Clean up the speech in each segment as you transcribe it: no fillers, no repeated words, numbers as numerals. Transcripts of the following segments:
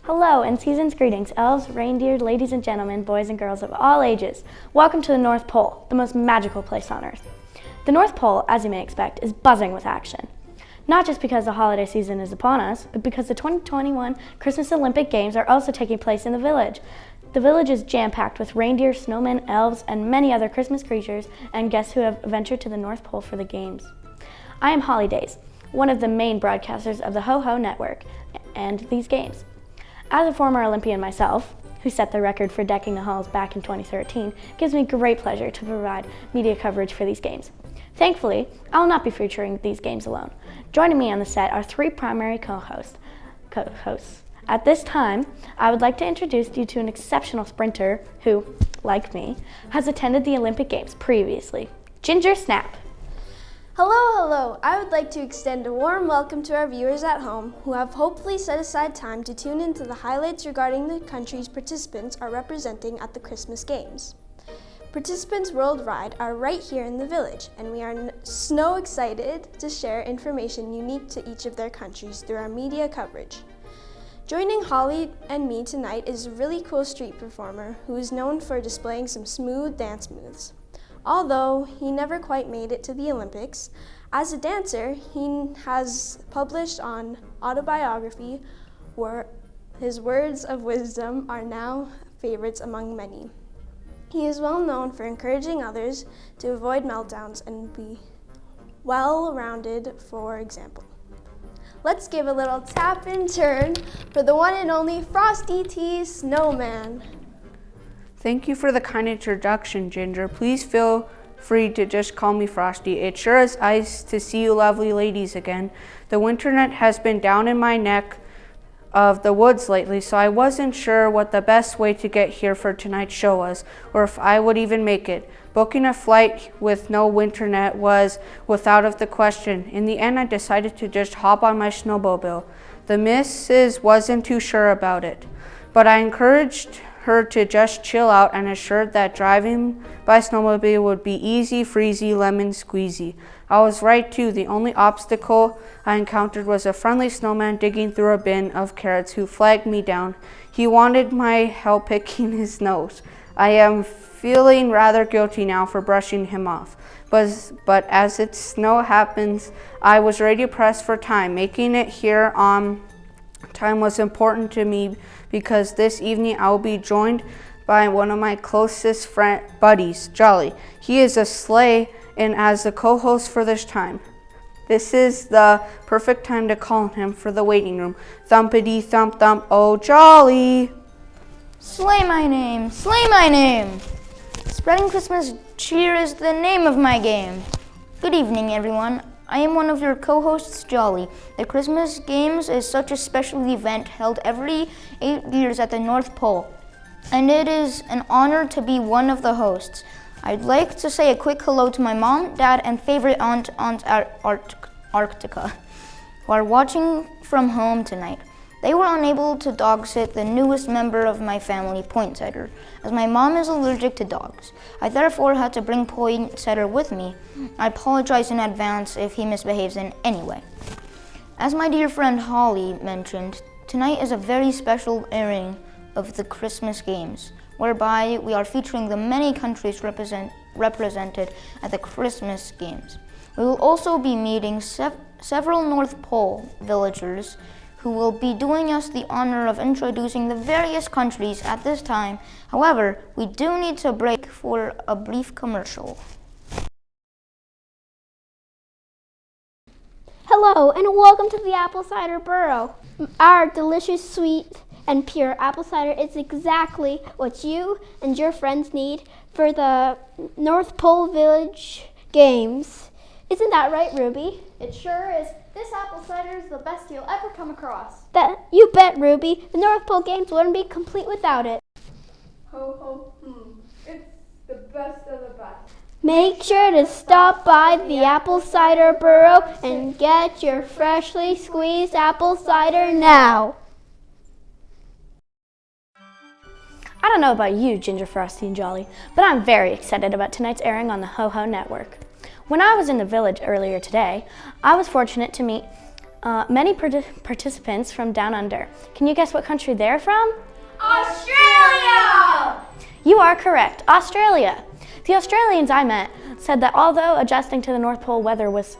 Hello and season's greetings, elves, reindeer, ladies and gentlemen, boys and girls of all ages. Welcome to the North Pole, the most magical place on Earth. The North Pole, as you may expect, is buzzing with action. Not just because the holiday season is upon us, but because the 2021 Christmas Olympic Games are also taking place in the village. The village is jam-packed with reindeer, snowmen, elves, and many other Christmas creatures and guests who have ventured to the North Pole for the Games. I am Holly Days, one of the main broadcasters of the Ho-Ho Network and these Games. As a former Olympian myself, who set the record for decking the halls back in 2013, it gives me great pleasure to provide media coverage for these Games. Thankfully, I will not be featuring these Games alone. Joining me on the set are three primary co-hosts. At this time, I would like to introduce you to an exceptional sprinter who, like me, has attended the Olympic Games previously, Ginger Snap. Hello. I would like to extend a warm welcome to our viewers at home who have hopefully set aside time to tune into the highlights regarding the countries participants are representing at the Christmas Games. Participants worldwide are right here in the village, and we are so excited to share information unique to each of their countries through our media coverage. Joining Holly and me tonight is a really cool street performer who is known for displaying some smooth dance moves. Although he never quite made it to the Olympics, as a dancer, he has published on autobiography where his words of wisdom are now favorites among many. He is well known for encouraging others to avoid meltdowns and be well-rounded, for example. Let's give a little tap and turn for the one and only Frosty T. Snowman. Thank you for the kind introduction, Ginger. Please feel free to just call me Frosty. It sure is nice to see you lovely ladies again. The winternet has been down in my neck of the woods lately, so I wasn't sure what the best way to get here for tonight's show was, or if I would even make it. Booking a flight with no winternet was without of the question. In the end, I decided to just hop on my snowmobile. The missus wasn't too sure about it, but I encouraged her to just chill out and assured that driving by snowmobile would be easy, freezy, lemon squeezy. I was right too. The only obstacle I encountered was a friendly snowman digging through a bin of carrots who flagged me down. He wanted my help picking his nose. I am feeling rather guilty now for brushing him off. But as it snow happens, I was ready to press for time. Making it here on time was important to me because this evening I will be joined by one of my closest buddies, Jolly. He is a sleigh and as the co-host for this time. This is the perfect time to call him for the waiting room. Thumpity thump thump, oh Jolly! Slay my name, slay my name! Spreading Christmas cheer is the name of my game. Good evening, everyone. I am one of your co-hosts, Jolly. The Christmas Games is such a special event held every 8 years at the North Pole, and it is an honor to be one of the hosts. I'd like to say a quick hello to my mom, dad, and favorite aunt Arctica, who are watching from home tonight. They were unable to dog sit the newest member of my family, Poinsettia, as my mom is allergic to dogs. I therefore had to bring Poinsettia with me. I apologize in advance if he misbehaves in any way. As my dear friend Holly mentioned, tonight is a very special airing of the Christmas Games, whereby we are featuring the many countries represented at the Christmas Games. We will also be meeting several North Pole villagers who will be doing us the honor of introducing the various countries at this time. However, we do need to break for a brief commercial. Hello and welcome to the Apple Cider Burrow, our delicious, sweet, and pure apple cider is exactly what you and your friends need for the North Pole Village Games. Isn't that right, Ruby? It sure is. This apple cider is the best you'll ever come across. You bet, Ruby. The North Pole Games wouldn't be complete without it. Ho, ho, it's the best of the best. Make sure to stop by the apple cider burrow and get your freshly squeezed apple cider now. I don't know about you, Ginger, Frosty, and Jolly, but I'm very excited about tonight's airing on the Ho Ho Network. When I was in the village earlier today, I was fortunate to meet many participants from down under. Can you guess what country they're from? Australia! You are correct, Australia. The Australians I met said that although adjusting to the North Pole weather was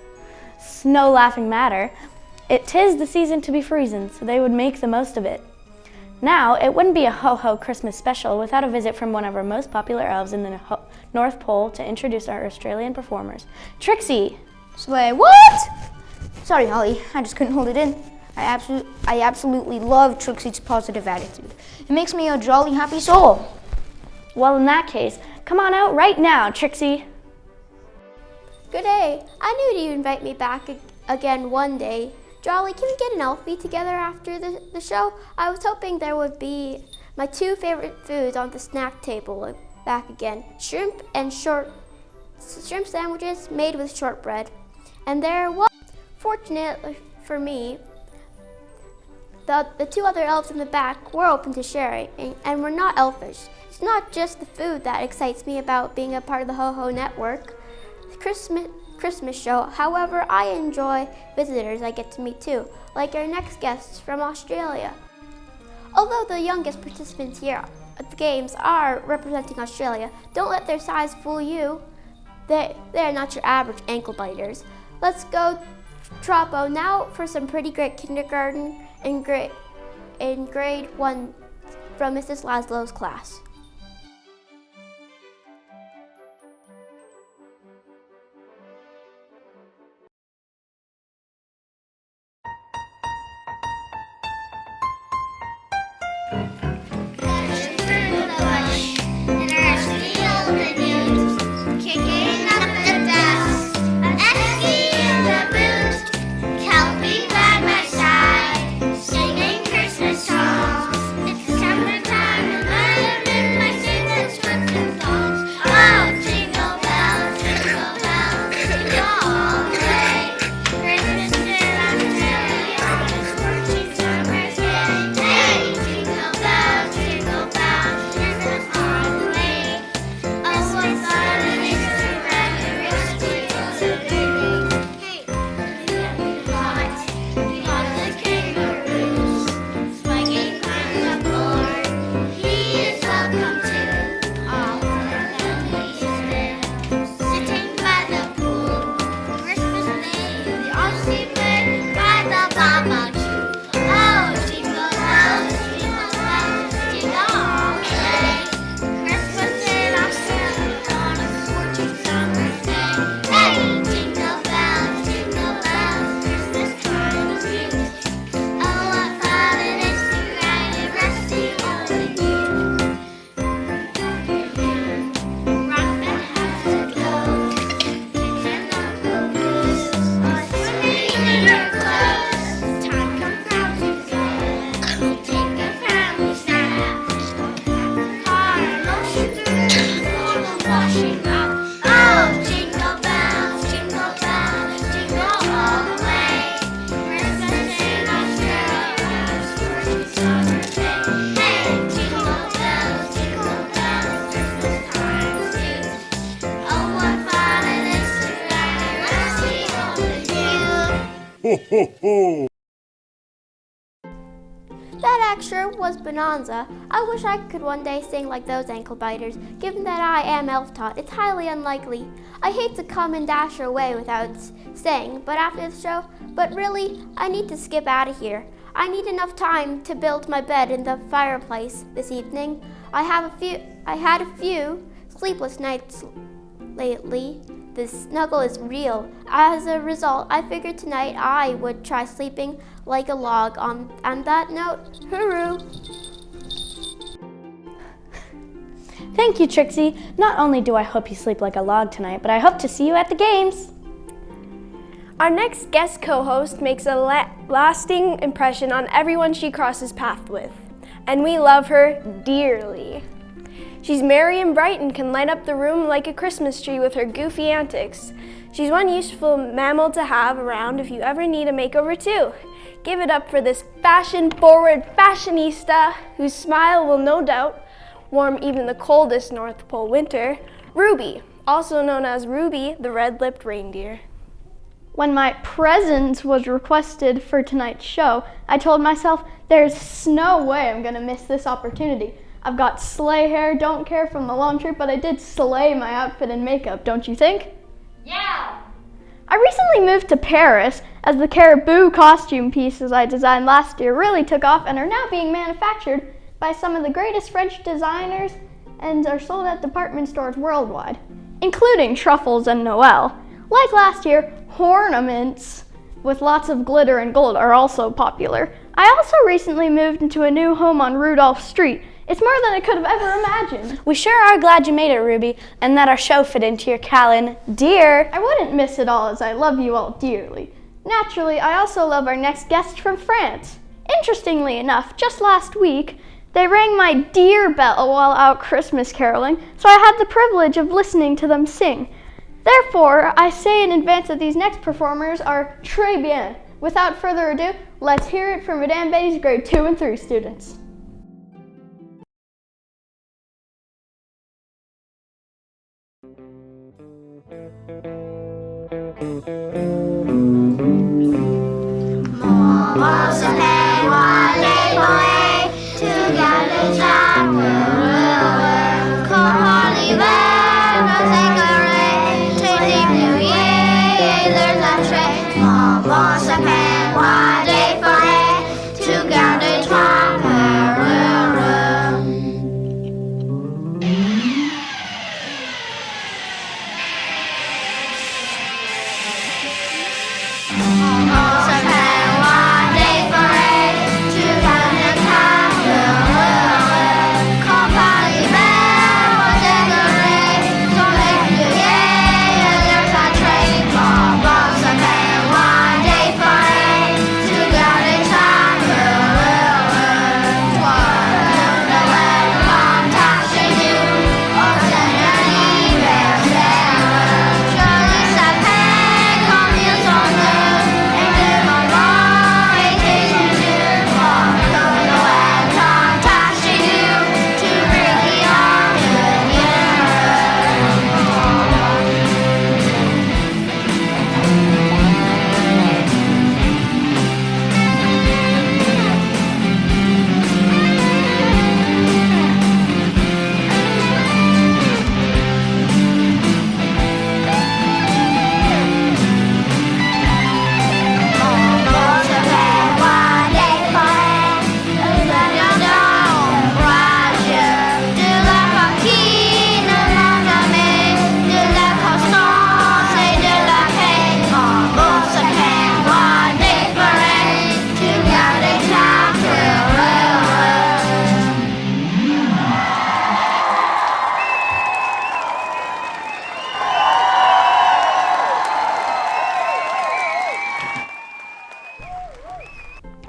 no laughing matter, it 'tis the season to be freezing, so they would make the most of it. Now, it wouldn't be a ho-ho Christmas special without a visit from one of our most popular elves in the North Pole to introduce our Australian performers. Trixie! Slay, what? Sorry, Holly, I just couldn't hold it in. I absolutely love Trixie's positive attitude. It makes me a jolly happy soul. Well, in that case, come on out right now, Trixie. Good day. I knew you'd invite me back again one day. Jolly, can we get an elfie together after the show? I was hoping there would be my two favorite foods on the snack table back again. Shrimp sandwiches made with shortbread. And there was, fortunately for me, the two other elves in the back were open to sharing and were not elfish. It's not just the food that excites me about being a part of the Ho Ho Network Christmas show. However, I enjoy visitors I get to meet too, like our next guests from Australia. Although the youngest participants here at the games are representing Australia, don't let their size fool you. They're not your average ankle biters. Let's go Troppo now for some pretty great kindergarten in grade 1 from Mrs. Laszlo's class. That extra was Bonanza. I wish I could one day sing like those ankle biters. Given that I am elf-taught, it's highly unlikely. I hate to come and dash away without saying, but really, I need to skip out of here. I need enough time to build my bed in the fireplace this evening. I had a few sleepless nights lately. The snuggle is real. As a result, I figured tonight I would try sleeping like a log. On that note, hooroo! Thank you, Trixie. Not only do I hope you sleep like a log tonight, but I hope to see you at the games. Our next guest co-host makes a lasting impression on everyone she crosses paths with, and we love her dearly. She's merry and bright and can light up the room like a Christmas tree with her goofy antics. She's one useful mammal to have around if you ever need a makeover too. Give it up for this fashion-forward fashionista whose smile will no doubt warm even the coldest North Pole winter, Ruby, also known as Ruby the red-lipped reindeer. When my presence was requested for tonight's show, I told myself there's no way I'm gonna miss this opportunity. I've got sleigh hair, don't care from the long trip, but I did slay my outfit and makeup, don't you think? Yeah! I recently moved to Paris as the caribou costume pieces I designed last year really took off and are now being manufactured by some of the greatest French designers and are sold at department stores worldwide, including Truffles and Noel. Like last year, ornaments with lots of glitter and gold are also popular. I also recently moved into a new home on Rudolph Street. It's more than I could have ever imagined. We sure are glad you made it, Ruby, and that our show fit into your calendar. I wouldn't miss it all as I love you all dearly. Naturally, I also love our next guest from France. Interestingly enough, just last week, they rang my deer bell while out Christmas caroling, so I had the privilege of listening to them sing. Therefore, I say in advance that these next performers are très bien. Without further ado, let's hear it from Madame Betty's grade 2 and 3 students.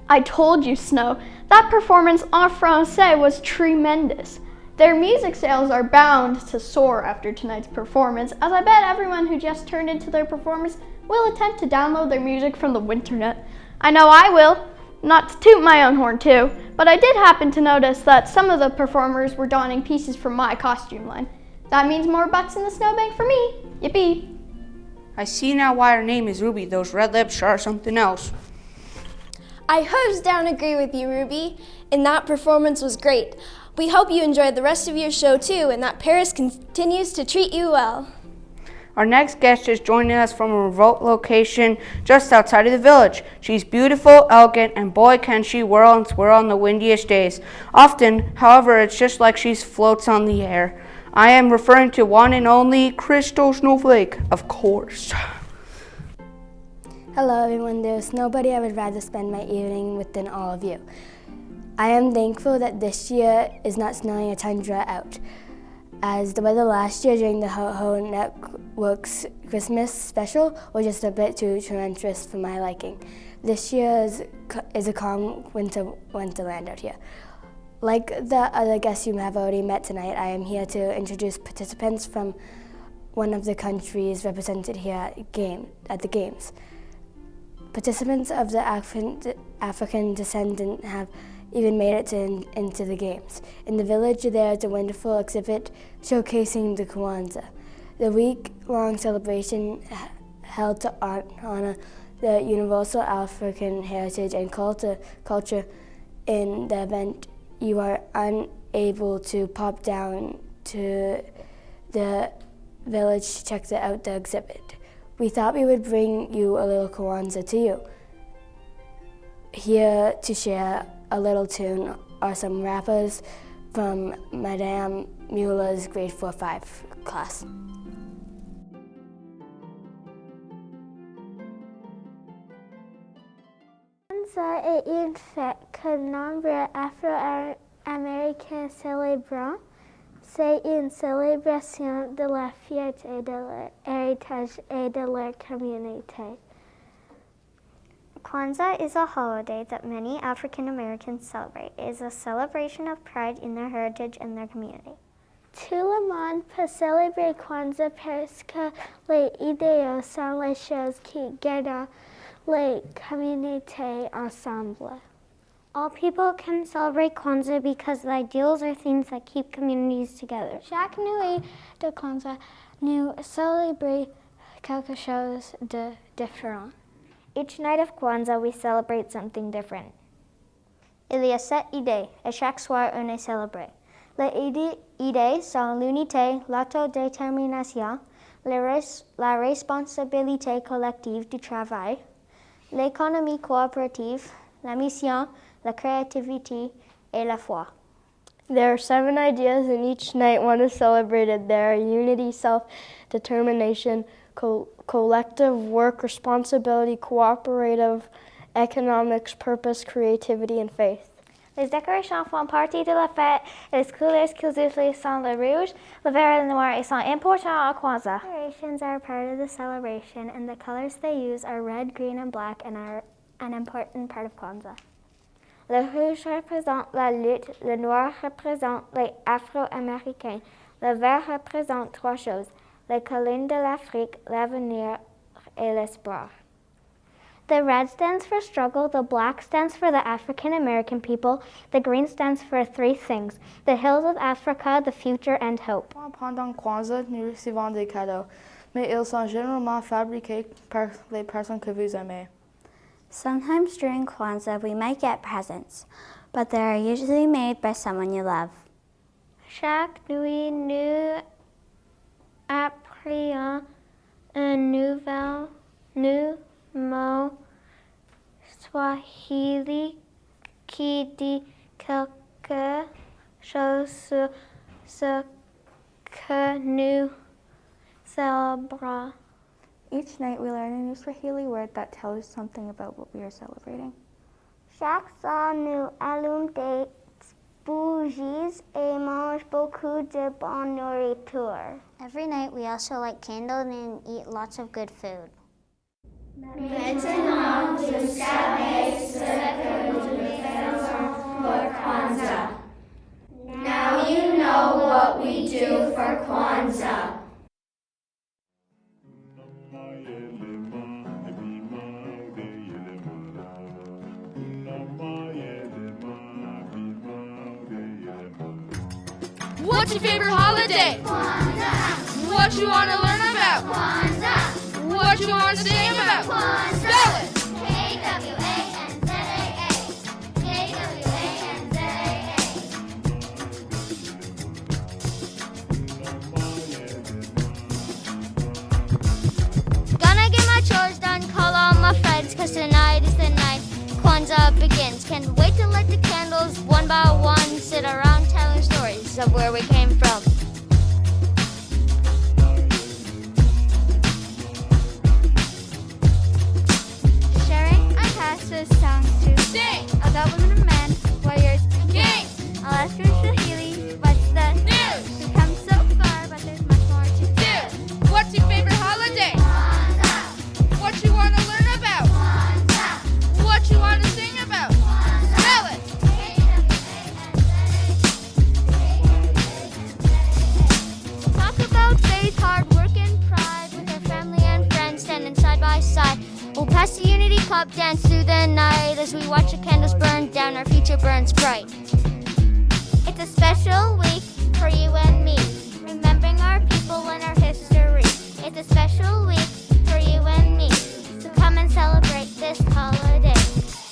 I told you, Snow, that performance en français was tremendous. Their music sales are bound to soar after tonight's performance, as I bet everyone who just turned into their performance will attempt to download their music from the winternet. I know I will, not to toot my own horn too, but I did happen to notice that some of the performers were donning pieces from my costume line. That means more butts in the snowbank for me. Yippee! I see now why her name is Ruby. Those red lips are something else. I hands down agree with you, Ruby, and that performance was great. We hope you enjoyed the rest of your show too, and that Paris continues to treat you well. Our next guest is joining us from a remote location just outside of the village. She's beautiful, elegant, and boy can she whirl and swirl on the windiest days. Often, however, it's just like she floats on the air. I am referring to one and only Crystal Snowflake, of course. Hello everyone, there's nobody I would rather spend my evening with than all of you. I am thankful that this year is not snowing a tundra out, as the weather last year during the Ho Network's Christmas special was just a bit too treacherous for my liking. This year is a calm winterland out here. Like the other guests you have already met tonight, I am here to introduce participants from one of the countries represented here at the Games. Participants of the African descent have even made it into the Games. In the village, there is a wonderful exhibit showcasing the Kwanzaa, the week-long celebration held to honor the universal African heritage and culture. In the event, you are unable to pop down to the village to check out the exhibit. We thought we would bring you a little Kwanzaa to you. Here to share a little tune are some rappers from Madame Mueller's grade 4-5 class. Kwanzaa est une fête que nombre afro-américains célébrent. C'est une célébration de la fierté de leur héritage et de leur communauté. Kwanzaa is a holiday that many African Americans celebrate. It is a celebration of pride in their heritage and their community. Tout le monde peut célébrer Kwanzaa parce que les idéaux sont les choses qui gardent les communautés ensemble. All people can celebrate Kwanzaa because the ideals are things that keep communities together. Chaque nuit de Kwanzaa, nous célébrons quelque chose de différent. Each night of Kwanzaa, we celebrate something different. Il y a 7 idées, et chaque soir, on est célébré. Les idées sont l'unité, l'autodétermination, la responsabilité collective du travail, l'économie coopérative, la mission, la créativité, et la foi. There are 7 ideas, and each night one is celebrated. There are unity, self-determination, collective work, responsibility, cooperative, economics, purpose, creativity, and faith. Les décorations font partie de la fête. Les couleurs qu'ils utilisent sont le rouge, le vert et le noir et sont importants à Kwanzaa. Decorations are part of the celebration, and the colors they use are red, green, and black and are an important part of Kwanzaa. Le rouge représente la lutte, le noir représente les Afro-Américains, le vert représente 3 choses, les collines de l'Afrique, l'avenir et l'espoir. The red stands for struggle, the black stands for the African American people, the green stands for 3 things, the hills of Africa, the future, and hope. Pendant Kwanzaa, nous recevons des cadeaux, mais ils sont généralement fabriqués par les personnes que vous aimez. Sometimes during Kwanzaa, we might get presents, but they are usually made by someone you love. Chaque nuit, nous apprenons un nouveau mot Swahili qui dit quelque chose sur ce que nous célébrons. Each night we learn a new Swahili word that tells us something about what we are celebrating. Chaque soir, nous allumons des bougies et mange beaucoup de bonne nourriture. Every night we also light candles and eat lots of good food. Maintenant, vous savez ce que nous faisons pour Kwanzaa. Now you know what we do for Kwanzaa. What's your favorite holiday? Kwanzaa. What you want to learn about? Kwanzaa. What you want to sing about? Kwanzaa. Spell it. K-W-A-N-Z-A-A. K-W-A-N-Z-A-A. Gonna get my chores done, call all my friends, cause tonight is the night Kwanzaa begins. Can't wait to light the candles one by one, sit around telling stories of where we came from. Past the Unity Club, dance through the night as we watch the candles burn down, our future burns bright. It's a special week for you and me, remembering our people and our history. It's a special week for you and me, so come and celebrate this holiday.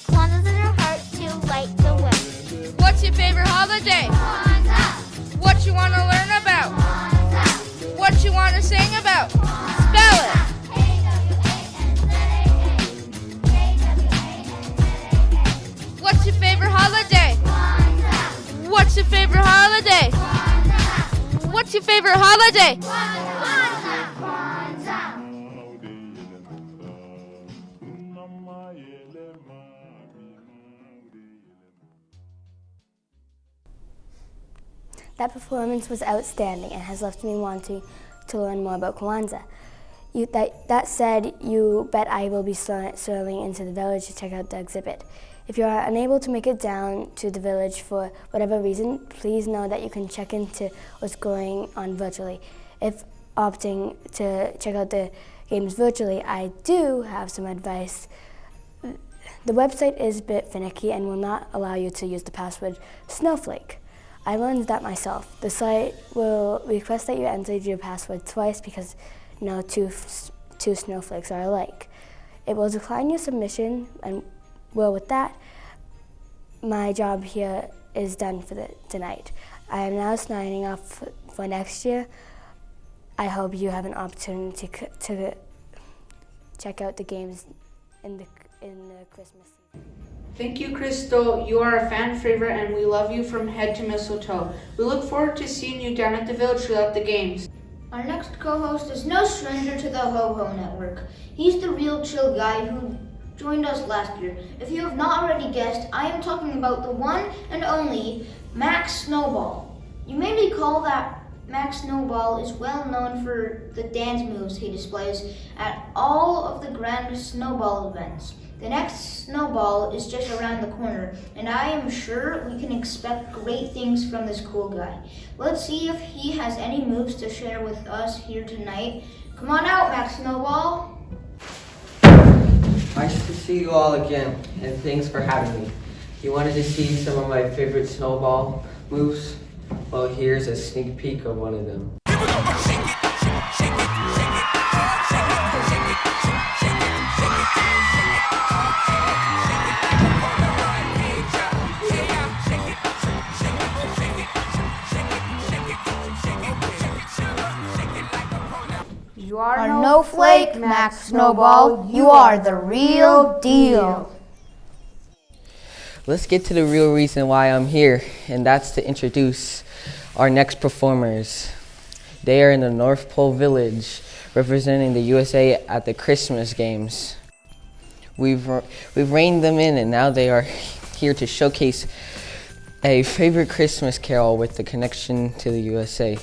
Kwanzaa's in our heart to light the way. What's your favorite holiday? Kwanzaa! What you want to learn about? Kwanzaa! What you want to sing about? Spell it! What's your favorite holiday? Kwanzaa! What's your favorite holiday? Kwanzaa! What's your favorite holiday? Kwanzaa! Kwanzaa! That performance was outstanding and has left me wanting to learn more about Kwanzaa. That said, you bet I will be strolling into the village to check out the exhibit. If you are unable to make it down to the village for whatever reason, please know that you can check into what's going on virtually. If opting to check out the games virtually, I do have some advice. The website is a bit finicky and will not allow you to use the password Snowflake. I learned that myself. The site will request that you enter your password twice because no two snowflakes are alike. It will decline your submission, and well, with that, my job here is done for tonight. I am now signing off for next year. I hope you have an opportunity to check out the games in the Christmas season. Thank you, Crystal. You are a fan favorite and we love you from head to mistletoe. We look forward to seeing you down at the village throughout the games. Our next co-host is no stranger to the Ho-Ho Network. He's the real chill guy who joined us last year. If you have not already guessed, I am talking about the one and only Max Snowball. You may recall that Max Snowball is well known for the dance moves he displays at all of the grand snowball events. The next snowball is just around the corner, and I am sure we can expect great things from this cool guy. Let's see if he has any moves to share with us here tonight. Come on out, Max Snowball. Nice to see you all again, and thanks for having me. You wanted to see some of my favorite snowball moves? Well, here's a sneak peek of one of them. You are no flake, Max Snowball. You are the real deal. Let's get to the real reason why I'm here, and that's to introduce our next performers. They are in the North Pole Village, representing the USA at the Christmas games. We've reined them in, and now they are here to showcase a favorite Christmas carol with the connection to the USA.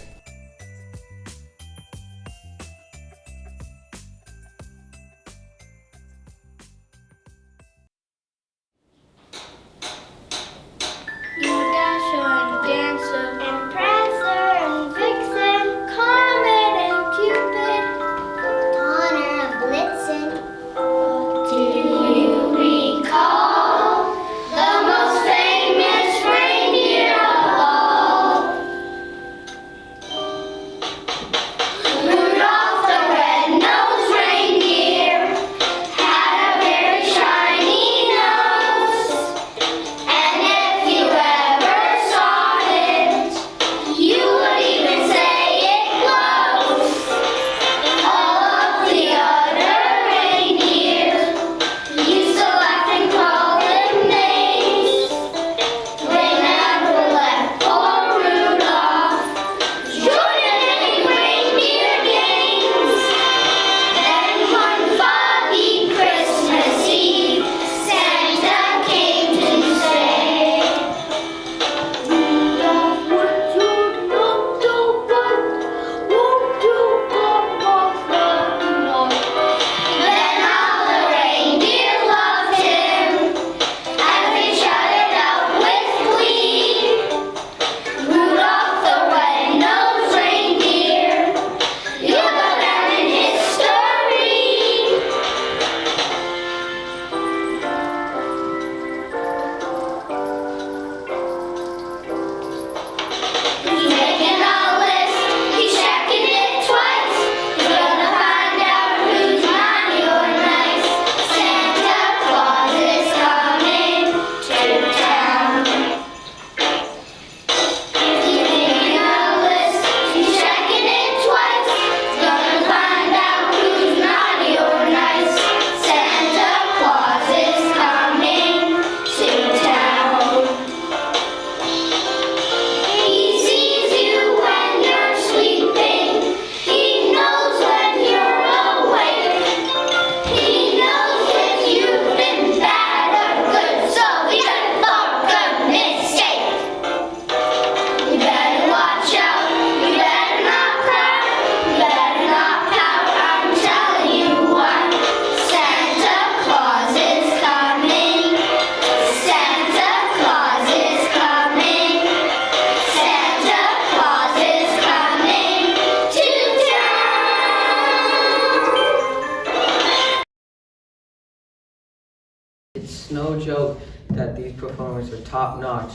no joke that these performers are top notch.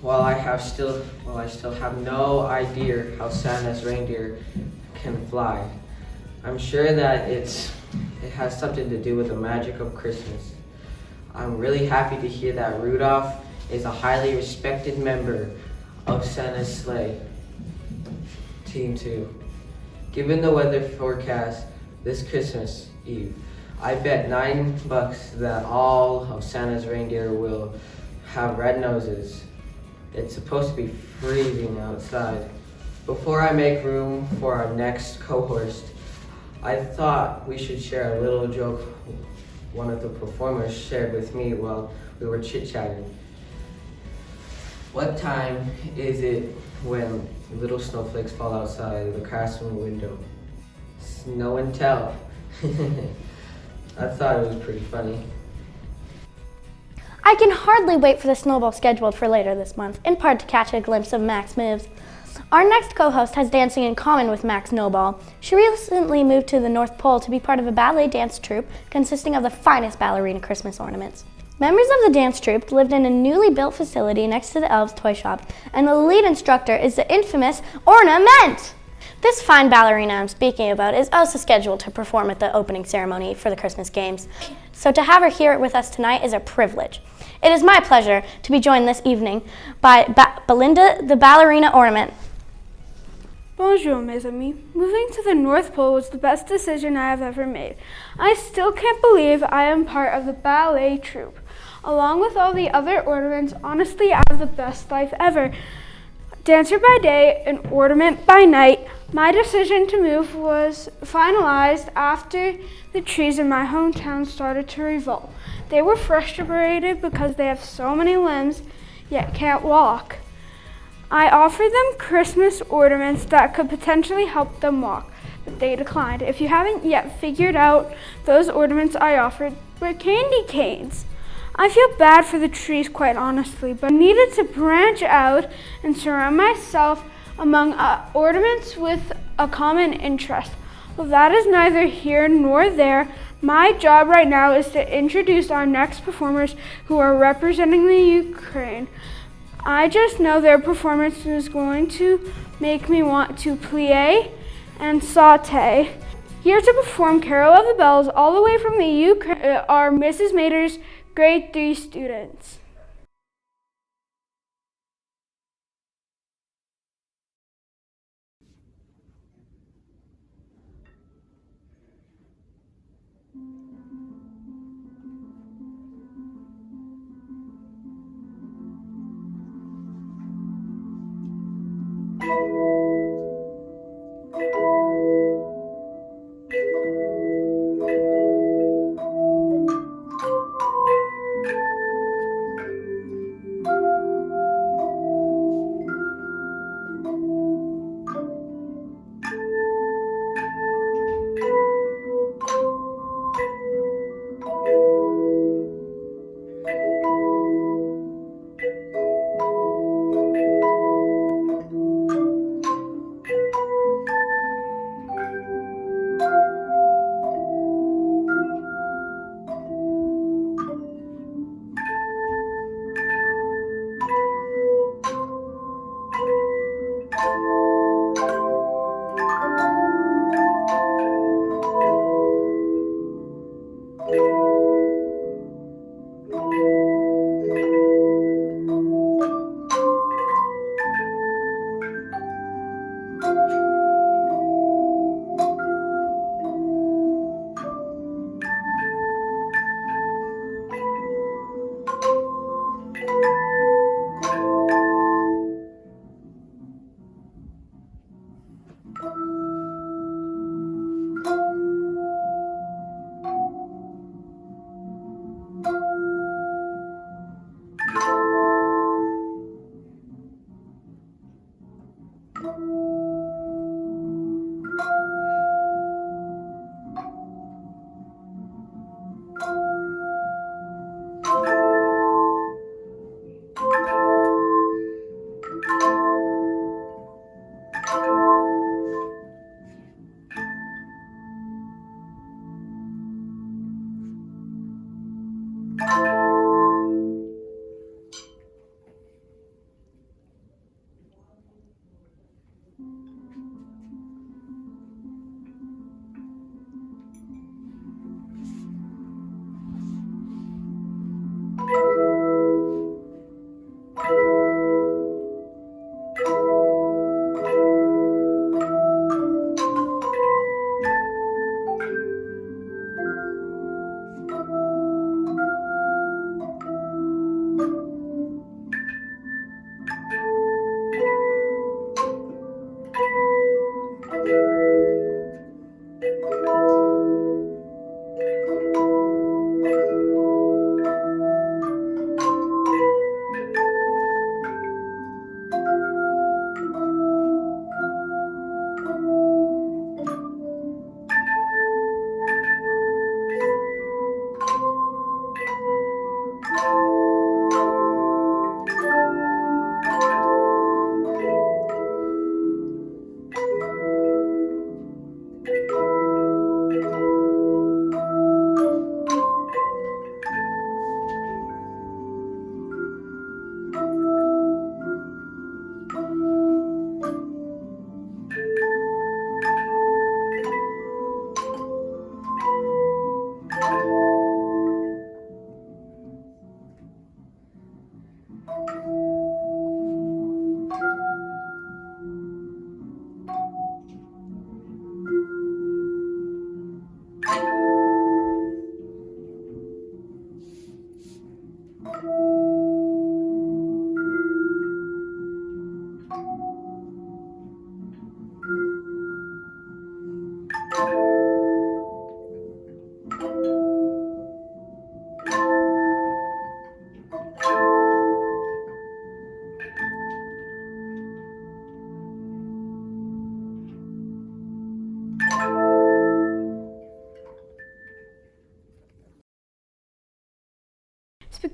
While I still have no idea how Santa's reindeer can fly, I'm sure that it has something to do with the magic of Christmas. I'm really happy to hear that Rudolph is a highly respected member of Santa's sleigh team too. Given the weather forecast this Christmas Eve, I bet $9 that all of Santa's reindeer will have red noses. It's supposed to be freezing outside. Before I make room for our next co-host, I thought we should share a little joke one of the performers shared with me while we were chit-chatting. What time is it when little snowflakes fall outside the classroom window? Snow and tell. I thought it was pretty funny. I can hardly wait for the snowball scheduled for later this month, in part to catch a glimpse of Mac's moves. Our next co-host has dancing in common with Mac Snowball. She recently moved to the North Pole to be part of a ballet dance troupe consisting of the finest ballerina Christmas ornaments. Members of the dance troupe lived in a newly built facility next to the Elves toy shop, and the lead instructor is the infamous Ornament! This fine ballerina I'm speaking about is also scheduled to perform at the opening ceremony for the Christmas Games. So to have her here with us tonight is a privilege. It is my pleasure to be joined this evening by Belinda the Ballerina Ornament. Bonjour, mes amis. Moving to the North Pole was the best decision I have ever made. I still can't believe I am part of the ballet troupe. Along with all the other ornaments, honestly, I have the best life ever. Dancer by day and ornament by night, my decision to move was finalized after the trees in my hometown started to revolt. They were frustrated because they have so many limbs, yet can't walk. I offered them Christmas ornaments that could potentially help them walk, but they declined. If you haven't yet figured out, those ornaments I offered were candy canes. I feel bad for the trees, quite honestly, but I needed to branch out and surround myself among ornaments with a common interest. Well, that is neither here nor there. My job right now is to introduce our next performers who are representing the Ukraine. I just know their performance is going to make me want to plie and saute. Here to perform Carol of the Bells all the way from the Ukraine are Mrs. Mater's grade 3 students.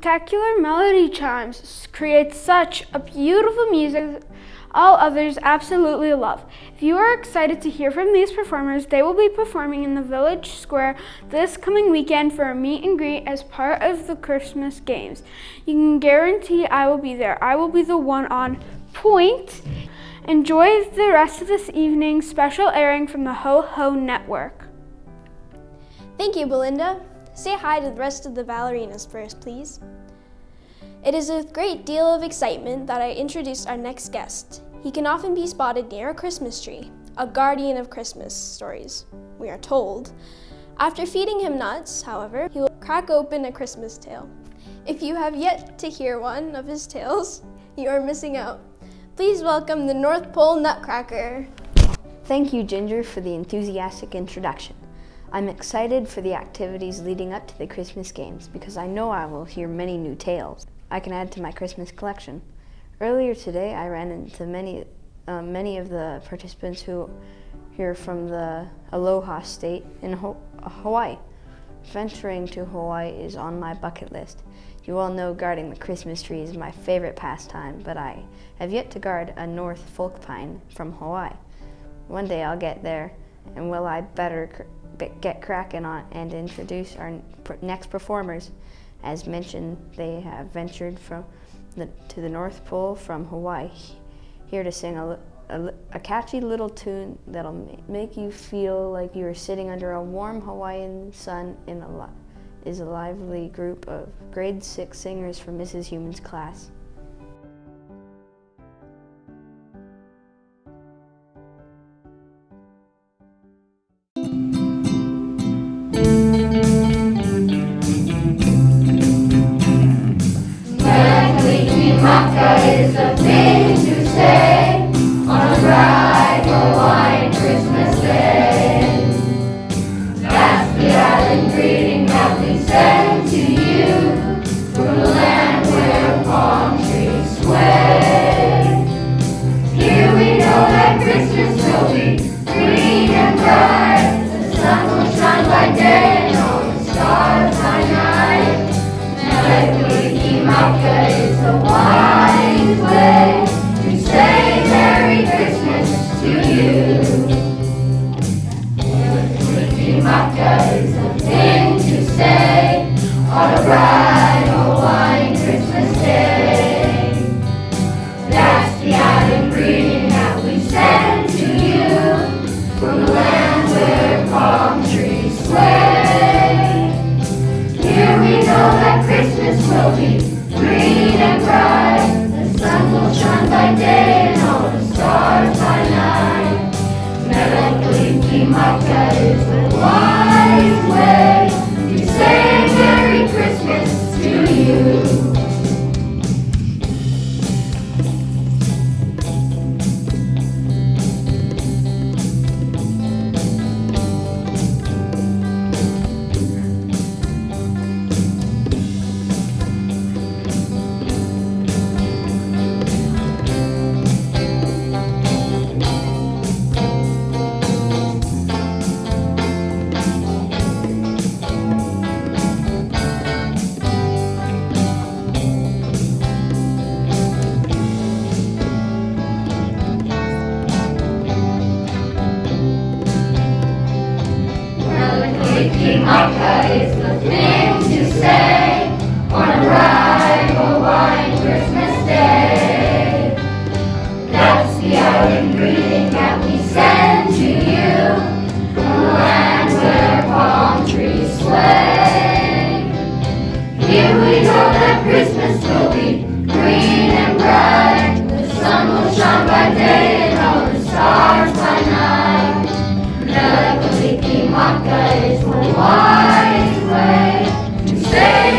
spectacular melody chimes create such a beautiful music all others absolutely love. If you are excited to hear from these performers, they will be performing in the village square this coming weekend for a meet and greet as part of the Christmas games. You can guarantee I will be there. I will be the one on point. Enjoy the rest of this evening's special airing from the Ho Ho Network. Thank you, Belinda. Say hi to the rest of the ballerinas first, please. It is with a great deal of excitement that I introduce our next guest. He can often be spotted near a Christmas tree, a guardian of Christmas stories, we are told. After feeding him nuts, however, he will crack open a Christmas tale. If you have yet to hear one of his tales, you are missing out. Please welcome the North Pole Nutcracker. Thank you, Ginger, for the enthusiastic introduction. I'm excited for the activities leading up to the Christmas games because I know I will hear many new tales I can add to my Christmas collection. Earlier today, I ran into many of the participants who here from the Aloha State in Hawaii. Venturing to Hawaii is on my bucket list. You all know guarding the Christmas tree is my favorite pastime, but I have yet to guard a North Folk Pine from Hawaii. One day I'll get there, and will I better get cracking on and introduce our next performers. As mentioned, they have ventured to the North Pole from Hawaii, here to sing a catchy little tune that'll make you feel like you are sitting under a warm Hawaiian sun is a lively group of grade 6 singers from Mrs. Human's class. Is the thing to say on a bright Hawaiian Christmas day. That's the island greeting that we send to you from the land where palm trees sway. Here we know that Christmas will be green and bright. The sun will shine by day and all the stars by night. Maka is the wise way to say Merry Christmas to you. Maka is the thing to say on a bright Hawaiian Christmas day. That's the island greeting that we send to you from the land where palm trees sway. Here we know that Christmas will be green and bright, the sun will shine by day and all the stars by night. Melakaliki Maka is the wise way to say Merry Christmas to you. Maka is the thing to say on a bright Hawaiian Christmas day. That's the island greeting that we send to you from the land where palm trees sway. Here we know that Christmas will be green and bright. The sun will shine by day and all the stars by night. Melakaliki Maka is the wise way to say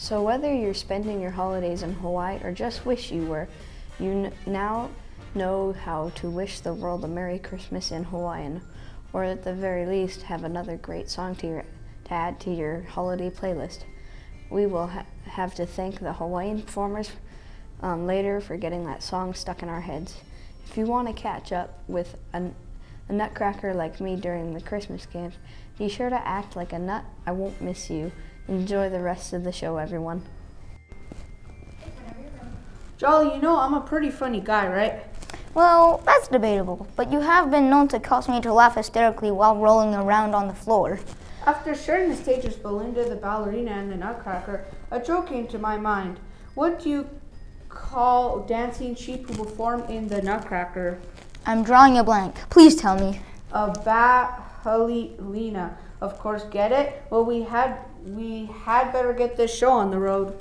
So whether you're spending your holidays in Hawaii or just wish you were, you now know how to wish the world a Merry Christmas in Hawaiian, or at the very least have another great song to add to your holiday playlist. We will have to thank the Hawaiian performers later for getting that song stuck in our heads. If you want to catch up with a nutcracker like me during the Christmas games, be sure to act like a nut. I won't miss you. Enjoy the rest of the show, everyone. Jolly, you know I'm a pretty funny guy, right? Well, that's debatable, but you have been known to cause me to laugh hysterically while rolling around on the floor. After sharing the stage with Belinda, the ballerina, and the nutcracker, a joke came to my mind. What do you call dancing sheep who perform in the nutcracker? I'm drawing a blank. Please tell me. A ballerina. Of course, get it? Well, we had better get this show on the road.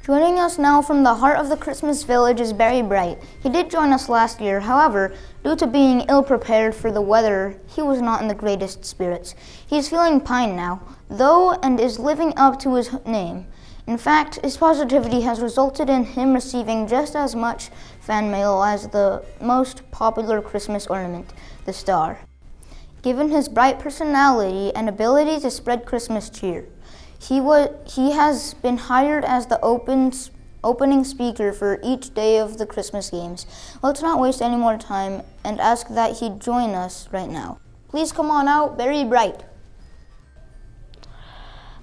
Joining us now from the heart of the Christmas village is Barry Bright. He did join us last year. However, due to being ill-prepared for the weather, he was not in the greatest spirits. He is feeling fine now, though, and is living up to his name. In fact, his positivity has resulted in him receiving just as much fan mail as the most popular Christmas ornament, the star. Given his bright personality and ability to spread Christmas cheer, he has been hired as the opening speaker for each day of the Christmas games. Let's not waste any more time and ask that he join us right now. Please come on out, Barry Bright.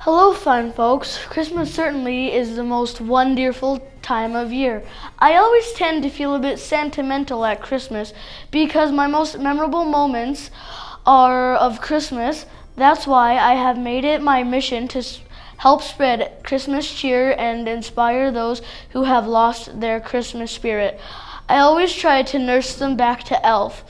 Hello, fine folks. Christmas certainly is the most wonderful time of year. I always tend to feel a bit sentimental at Christmas because my most memorable moments are of Christmas. That's why I have made it my mission to help spread Christmas cheer and inspire those who have lost their Christmas spirit. I always try to nurse them back to elf.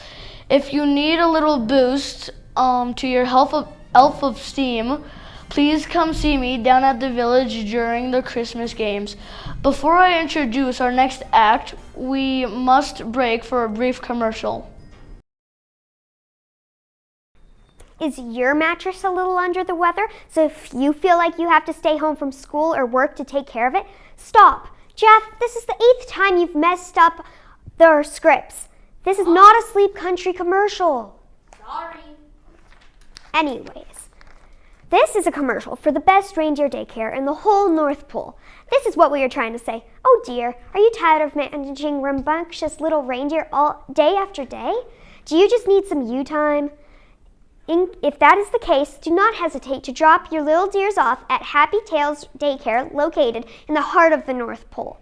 If you need a little boost to your elf of steam, please come see me down at the village during the Christmas games. Before I introduce our next act, we must break for a brief commercial. Is your mattress a little under the weather? So if you feel like you have to stay home from school or work to take care of it, stop. Jeff, this is the 8th time you've messed up their scripts. This is not a Sleep Country commercial. Sorry. Anyways, this is a commercial for the best reindeer daycare in the whole North Pole. This is what we are trying to say. Oh dear, are you tired of managing rambunctious little reindeer all day after day? Do you just need some you time? If that is the case, do not hesitate to drop your little dears off at Happy Tales Daycare located in the heart of the North Pole.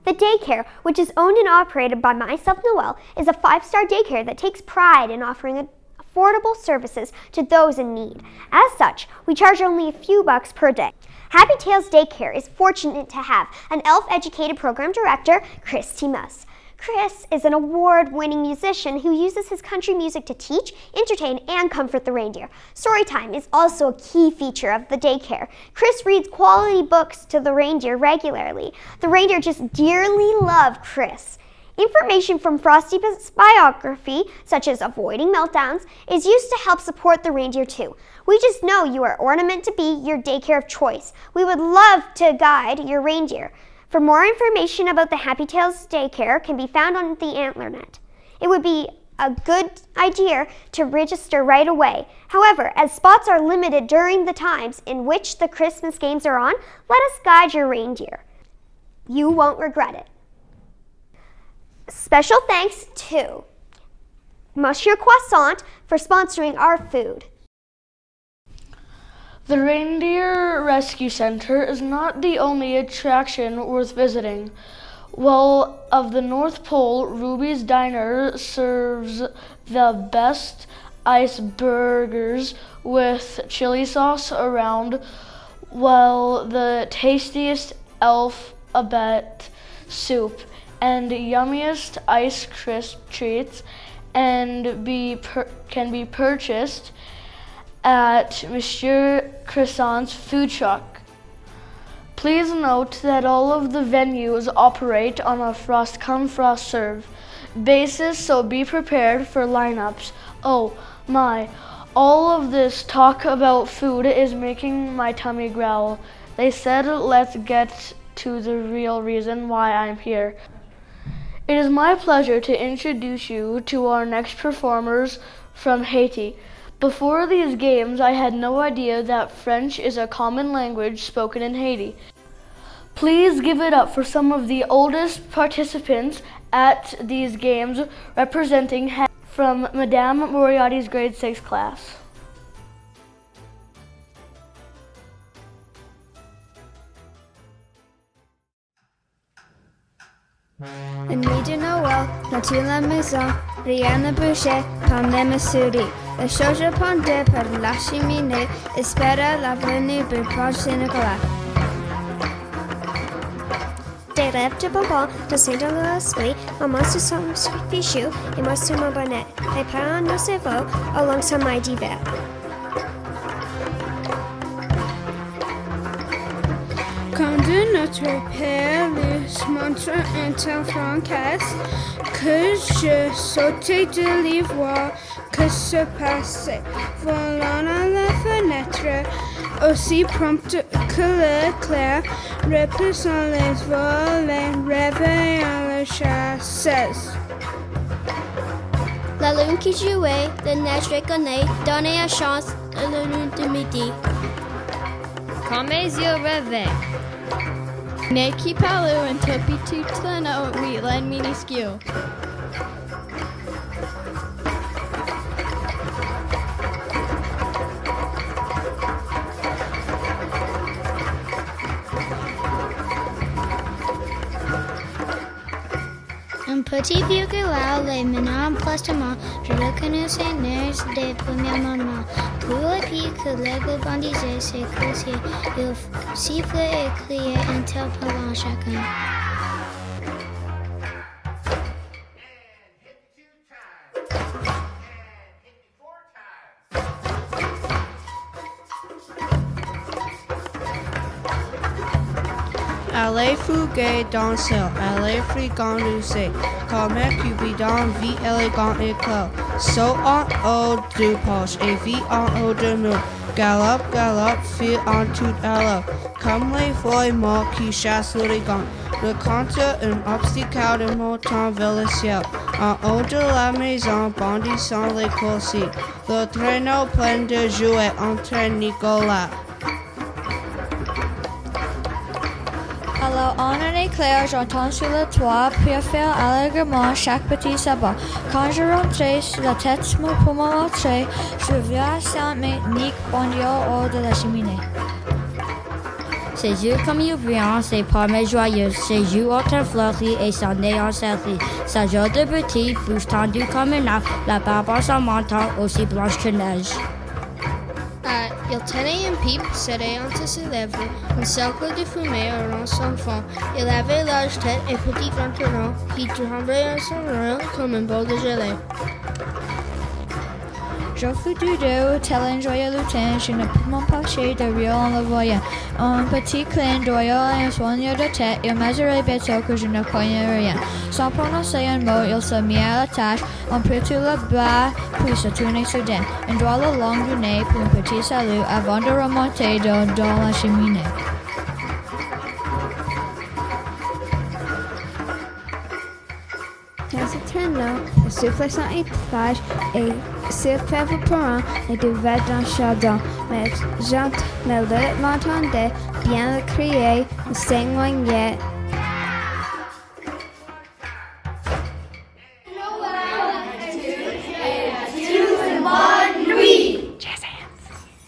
The daycare, which is owned and operated by myself, Noelle, is a 5-star daycare that takes pride in offering affordable services to those in need. As such, we charge only a few bucks per day. Happy Tales Daycare is fortunate to have an elf-educated program director, Chris T. Muss. Chris is an award-winning musician who uses his country music to teach, entertain, and comfort the reindeer. Storytime is also a key feature of the daycare. Chris reads quality books to the reindeer regularly. The reindeer just dearly love Chris. Information from Frosty's biography, such as avoiding meltdowns, is used to help support the reindeer too. We just know you are ornament to be your daycare of choice. We would love to guide your reindeer. For more information about the Happy Tales Daycare can be found on the Antlernet. It would be a good idea to register right away. However, as spots are limited during the times in which the Christmas games are on, let us guide your reindeer. You won't regret it. Special thanks to Monsieur Croissant for sponsoring our food. The Reindeer Rescue Center is not the only attraction worth visiting. Well, of the North Pole, Ruby's Diner serves the best ice burgers with chili sauce around, while the tastiest alphabet soup and yummiest ice crisp treats can be purchased at Monsieur Croissant's food truck. Please note that all of the venues operate on a frost come frost serve basis, so be prepared for lineups. Oh my, All of this talk about food is making my tummy growl. They said let's get to the real reason why I'm here. It is my pleasure to introduce you to our next performers from Haiti. Before these games, I had no idea that French is a common language spoken in Haiti. Please give it up for some of the oldest participants at these games, representing Haiti from Madame Moriarty's grade 6 class. Nuit de Noël, dans la maison, rien ne bougeait, pas même un souris. Les choses pendaient par la cheminée, espéra la venue du prince Saint-Nicolas. Des rêves de bonbons, de Saint-Nicolas, maman se sent fichu et moi sur mon bonnet. Les parents nos cerveaux, along sommeil d'hiver. Quand notre père lui montre un tel francasse que je sautais de l'y voir que se passait, volant à la fenêtre, aussi prompte que l'éclair, repoussant les volets, réveillant la chasseuse. La lune qui jouait, la neige reconnait, donnait la chance à la lune de midi. Quand mes yeux rêvaient, ne qui parlait un tout petit traîneau, oui, l'un minuscule. Un petit vieux gars, les menaces plastement, je reconnais ses nerfs des premiers moments. Plus rapide que l'aigle bandisé, ses coussiers, il sifflait et criait, interpellant chacun. Elle est fouguée dans le ciel, elle est frigandoucée, comme un cupidon vit élégant et clos. Saut en haut du poche et vit en haut de nous. Galope, galope, file en tout à comme les feuilles mortes qui chassent l'origan. Le compte un obstacle de montant vers le ciel. En haut de la maison, bondissant les coursiers. Le traîneau plein de jouets entraîne Nicolas. Alors en un éclair, j'entends sur le toit, puis faire allègrement chaque petit sabot. Quand je rentrais, la tête pour me montrer, je vois Saint-Ménic bondir au haut de la cheminée. Ses yeux comme ils brillent, ses pommes joyeuses, ses joues autres fleuries et son nez encerclé. Sa joue de petit, bouche tendue comme un arbre, la barbe en son menton aussi blanche que neige. Il tenait une pipe serrée entre ses lèvres, un cercle de fumée around son front. Il avait large tête et petit pantalon qui tremblait en son rôle comme un bol de gelée. Je fus du dos, tel un joyeux lutin, je ne pus m'empêcher de rire en le voyant. Un petit clin d'œil et un soigneur de tête, il mesurait bientôt que je ne croyais rien. Sans prononcer un mot, il se mit à la tâche, on prit tout le bras, puis se tournait soudain, un doigt le long du nez pour un petit salut avant de remonter dans la cheminée. Dans ce traîneau, le souffle son équipage et s'il fait vaporant et devait dans le chardon. Mais le l'entendait bien le crier, il s'éloignait.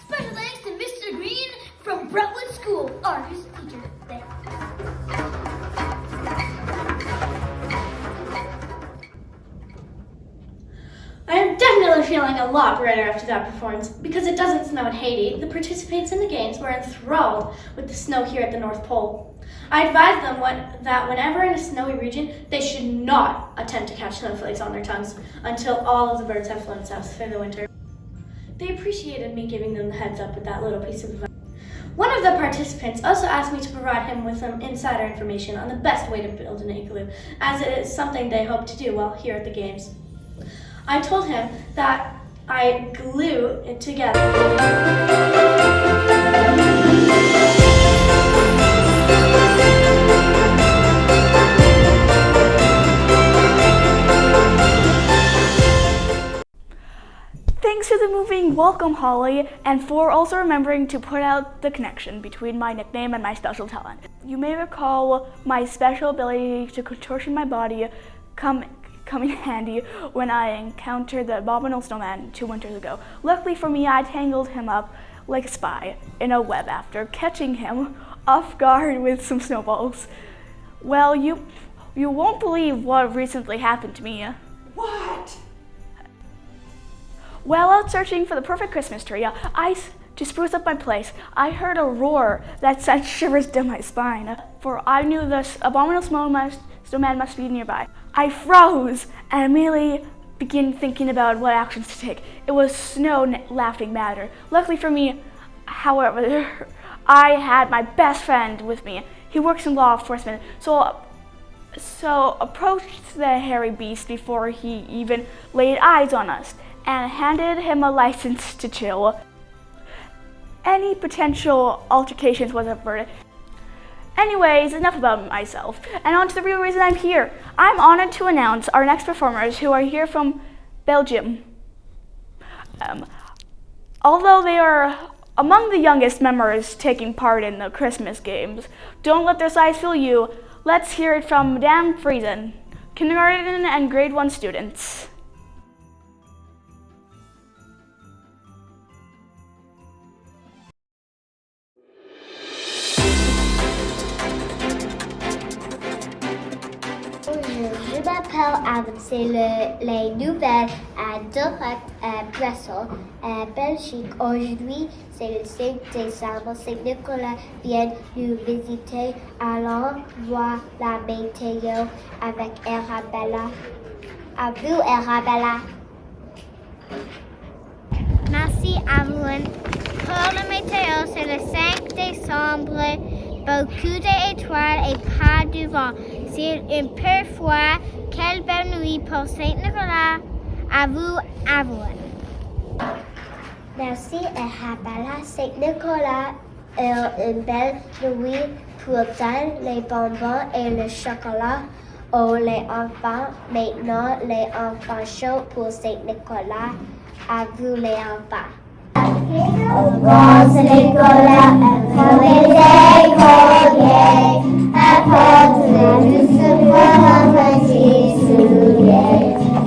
Special thanks to Mr. Green from Brentwood School, our history teacher. Thanks. I am definitely feeling a lot brighter after that performance. Because it doesn't snow in Haiti, the participants in the games were enthralled with the snow here at the North Pole. I advised them that whenever in a snowy region, they should not attempt to catch snowflakes on their tongues until all of the birds have flown south for the winter. They appreciated me giving them the heads up with that little piece of advice. One of the participants also asked me to provide him with some insider information on the best way to build an igloo, as it is something they hope to do while here at the games. I told him that I glue it together. Thanks for the moving welcome, Holly, and for also remembering to put out the connection between my nickname and my special talent. You may recall my special ability to contortion my body come in handy when I encountered the abominable snowman 2 winters ago. Luckily for me, I tangled him up like a spy in a web after catching him off guard with some snowballs. Well, you won't believe what recently happened to me. What? While out searching for the perfect Christmas tree, to spruce up my place, I heard a roar that sent shivers down my spine, for I knew this abominable snowman must be nearby. I froze and immediately began thinking about what actions to take. It was snow laughing matter. Luckily for me, however, I had my best friend with me. He works in law enforcement, so approached the hairy beast before he even laid eyes on us, and handed him a license to chill. Any potential altercations was averted. Anyways, enough about myself, and on to the real reason I'm here. I'm honored to announce our next performers, who are here from Belgium. Although they are among the youngest members taking part in the Christmas games, don't let their size fool you. Let's hear it from Madame Friesen, kindergarten and grade 1 students. Je m'appelle Adam, c'est les nouvelles direct Bruxelles, Belgique. Aujourd'hui, c'est le 5 décembre. Saint-Nicolas vient nous visiter. Allons voir la météo avec Arabella. À vous, Arabella. Merci, Aveline. Pour la météo, c'est le 5 décembre. Beaucoup d'étoiles et pas de vent. C'est un peu froid. Quelle belle nuit pour Saint-Nicolas. À vous, Aveline. Merci, Arabella. Saint-Nicolas est une belle nuit pour donner les bonbons et le chocolat aux les enfants. Maintenant, les enfants chauds pour Saint-Nicolas. À vous, les enfants. Rose Nicolas, les colliers, apporte le secours petit soulier.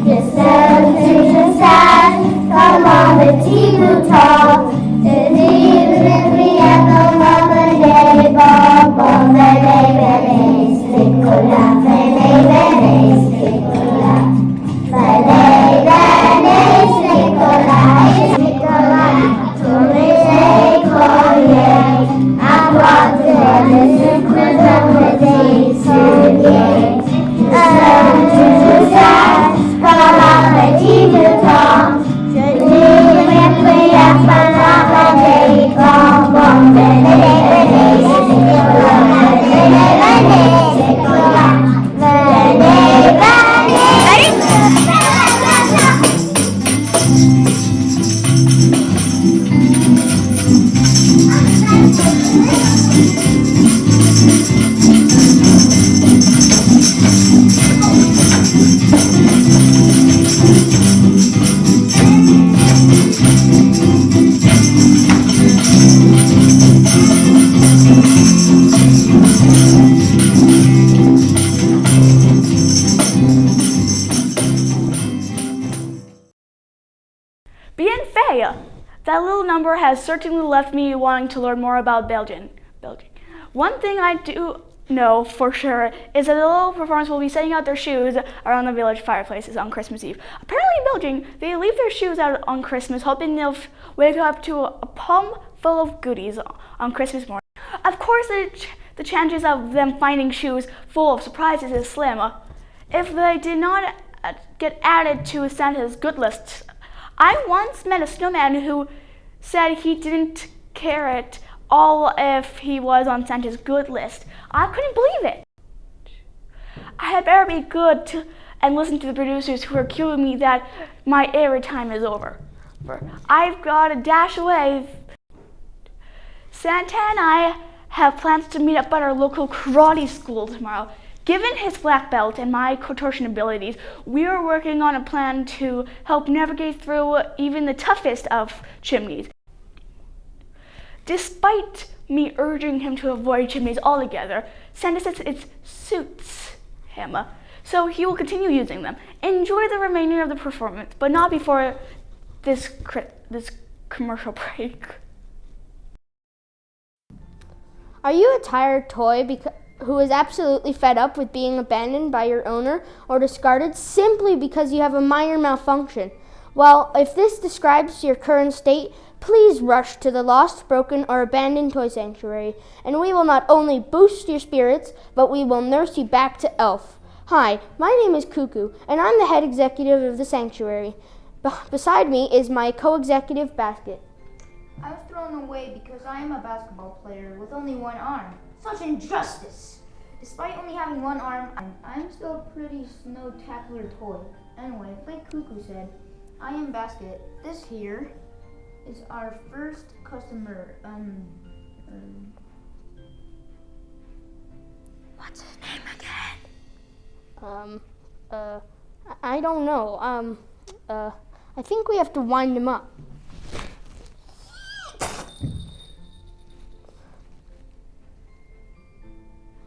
Je sais, comme un petit mouton, de vivre le prière comme des bonbons. Venez, Nicolas, venez, Nicolas. Venez, Nicolas, tous les écoliers, apporte le sucre dans le petit soulier. Je sais, comme un petit mouton, je dis mes prières pendant les bonbons. Venez, Nicolas, venez, Nicolas, venez. Bien fait! That little number has certainly left me wanting to learn more about Belgium. One thing I do know for sure is that the little performers will be setting out their shoes around the village fireplaces on Christmas Eve. Apparently in Belgium, they leave their shoes out on Christmas, hoping they'll wake up to a palm full of goodies on Christmas morning. Of course, the chances of them finding shoes full of surprises is slim. If they did not get added to Santa's good list. I once met a snowman who said he didn't care at all if he was on Santa's good list. I couldn't believe it. I had better be good and listen to the producers who are cueing me that my airtime is over. I've got to dash away. Santa and I have plans to meet up at our local karate school tomorrow. Given his black belt and my contortion abilities, we are working on a plan to help navigate through even the toughest of chimneys. Despite me urging him to avoid chimneys altogether, Santa says it suits him, so he will continue using them. Enjoy the remainder of the performance, but not before this commercial break. Are you a tired toy who is absolutely fed up with being abandoned by your owner or discarded simply because you have a minor malfunction? Well, if this describes your current state, please rush to the lost, broken, or abandoned toy sanctuary, and we will not only boost your spirits, but we will nurse you back to Elf. Hi, my name is Cuckoo, and I'm the head executive of the sanctuary. Beside me is my co-executive Basket. I was thrown away because I am a basketball player with only one arm. Such injustice! Despite only having one arm, I'm still a pretty snow-tackler toy. Anyway, like Cuckoo said, I am Basket. This here is our first customer. What's his name again? I don't know. I think we have to wind him up.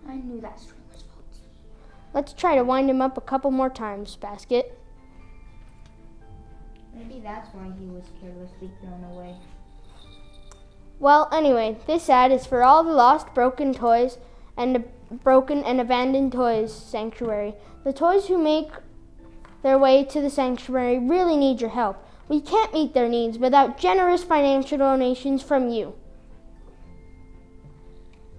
I knew that string was faulty. Let's try to wind him up a couple more times, Basket. Maybe that's why he was carelessly thrown away. Well, anyway, this ad is for all the lost, broken toys and the broken and abandoned toys sanctuary. The toys who make their way to the sanctuary really need your help. We can't meet their needs without generous financial donations from you.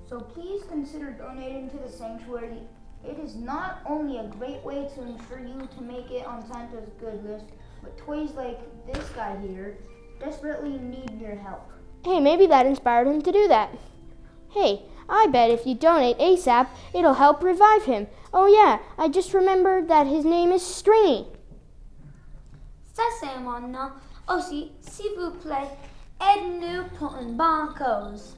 So please consider donating to the sanctuary. It is not only a great way to ensure you to make it on Santa's good list, but toys like this guy here desperately need your help. Hey, maybe that inspired him to do that. Hey, I bet if you donate ASAP, it'll help revive him. Oh yeah, I just remembered that his name is Stringy. Ça c'est mon nom. Aussi, s'il vous plaît, aide-nous pour une bonne cause.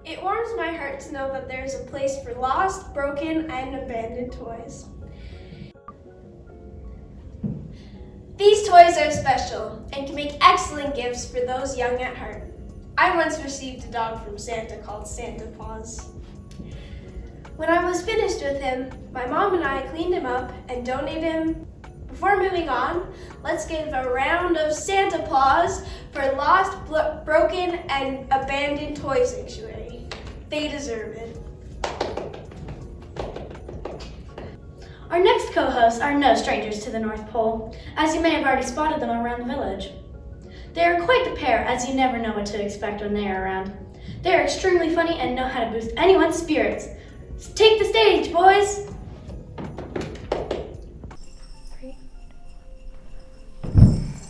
It warms my heart to know that there is a place for lost, broken, and abandoned toys. These toys are special and can make excellent gifts for those young at heart. I once received a dog from Santa called Santa Paws. When I was finished with him, my mom and I cleaned him up and donated him. Before moving on, let's give a round of Santa Paws for lost, broken, and abandoned toy sanctuary. They deserve it. Our next co-hosts are no strangers to the North Pole, as you may have already spotted them around the village. They are quite the pair, as you never know what to expect when they are around. They are extremely funny and know how to boost anyone's spirits. Take the stage, boys!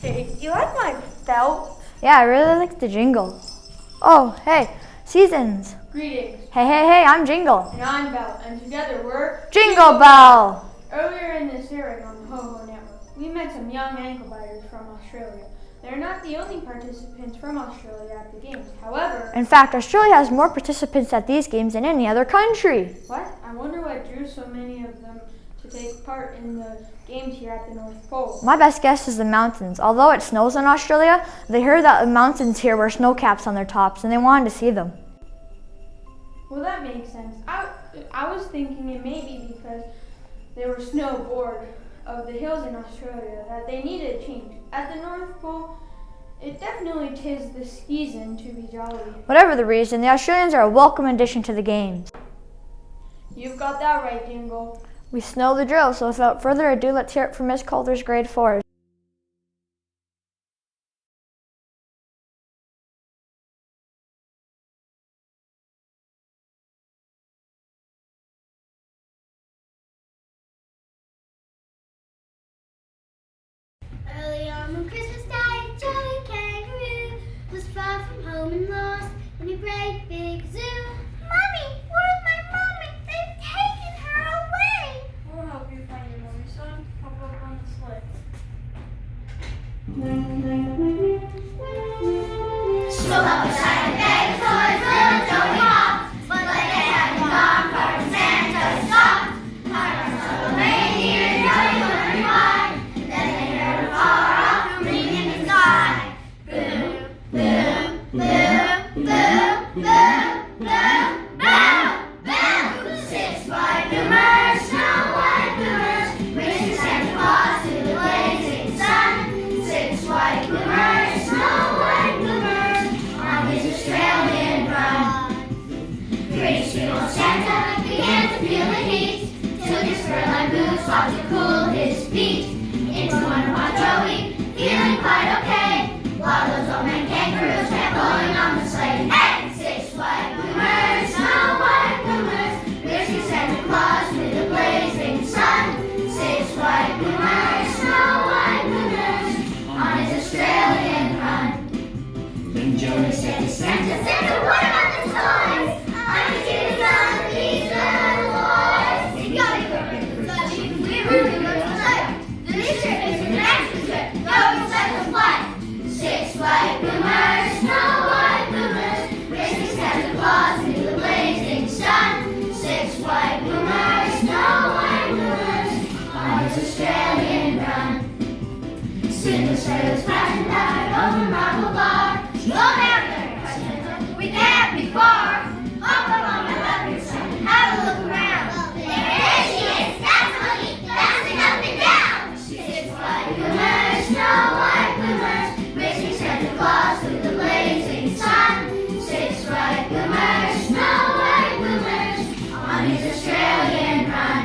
Hey, you like my belt? Yeah, I really like the jingle. Oh, hey, Seasons. Greetings. Hey, I'm Jingle. And I'm Bell, and together we're Jingle Bell! Earlier in this airing on the Ho-Ho Network, we met some young ankle biters from Australia. They're not the only participants from Australia at the games. However, in fact, Australia has more participants at these games than any other country. What? I wonder what drew so many of them to take part in the games here at the North Pole. My best guess is the mountains. Although it snows in Australia, they heard that the mountains here wear snow caps on their tops and they wanted to see them. Well, that makes sense. I was thinking it may be because they were snowboard of the hills in Australia that they needed a change. At the North Pole, it definitely tis the season to be jolly. Whatever the reason, the Australians are a welcome addition to the games. You've got that right, Jingle. We know the drill, so without further ado, let's hear it from Miss Calder's grade 4s. Early on Christmas Day, Johnny Kangaroo was far from home and lost in a great big zoo. Mommy, where's my mommy? They've taken her away. So help us hide and beg toys, little Joey Hop. But they haven't gone far and Santa stopped. Hark to the reindeer, Joey wondering why. Then they heard a far off ringing in the sky. Boo, boo, boo, boo, boo, boo, boo, boo. 6 white boomers, snow white boomers, racing Santa Claus to the blazing sun. 6 white boomers, snow white boomers, on his Australian run. Great sweet old Santa began to feel the heat, took his fur-lined boots off to cool his feet. Into one hot Joey, feeling quite okay, while those old man kangaroos kept pulling on the sleigh. Hey! 6 white boomers, snow white boomers, racing Santa Claus through the blazing sun. 6 white boomers, snow white boomers, on his Australian run. Then Joey said to Santa, Santa, what about the toys? I'm the kid on these little boys. You gotta go get the flashy, we really learned to play. The this trip is an action trip, go set the flag. 6 white boomers, snow white boomers, racing Santa Claus through the blazing sun. 6 white boomers, snow white boomers, on his Australian run. Soon the sleigh was passing by over Marble Bar. Slow down there, Santa, we can't be far. Up on my left hand side, have a look around. There she is, that's Honey, dancing up and down. 6 white boomers, snow white boomers, racing Santa Claus through the blazing sun. 6 white boomers, snow white boomers, on his Australian run.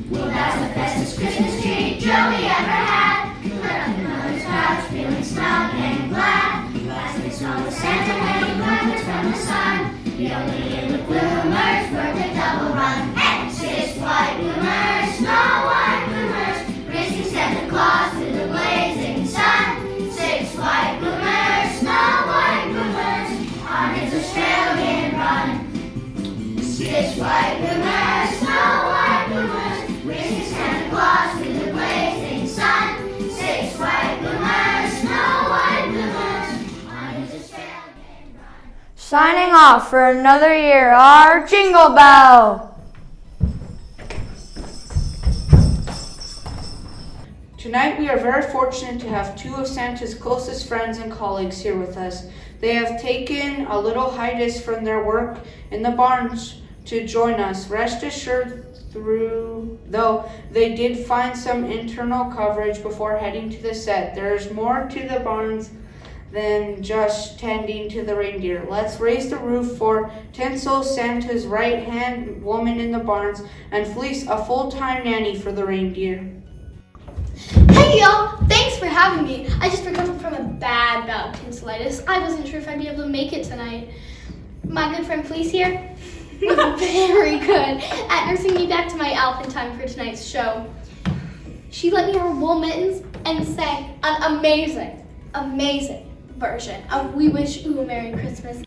Well, that's the bestest Christmas tree Joey ever had. Lit up in mother's pouch, feeling snug and glad. Last we saw was Santa hanging lanterns from the sun. The only little bloomers worked a double run. Hey! 6 white boomers, snow white boomers, racing Santa Claus through the blazing sun. 6 white boomers, snow white boomers, on his Australian run. 6 white boomers, snow white boomers, racing Santa Claus through the blazing sun. 6 white boomers, snow white boomers, on his Australian run. Signing off for another year, our Jingle Bell. Tonight we are very fortunate to have 2 of Santa's closest friends and colleagues here with us. They have taken a little hiatus from their work in the barns to join us. Rest assured, though they did find some internal coverage before heading to the set, there is more to the barns than just tending to the reindeer. Let's raise the roof for Tinsel, Santa's right-hand woman in the barns, and Fleece, a full-time nanny for the reindeer. Hey y'all! Thanks for having me. I just recovered from a bad bout of tonsillitis. I wasn't sure if I'd be able to make it tonight. My good friend Fleece here was very good at nursing me back to my elf in time for tonight's show. She let me wear wool mittens and sang an amazing version of We Wish You a Merry Christmas.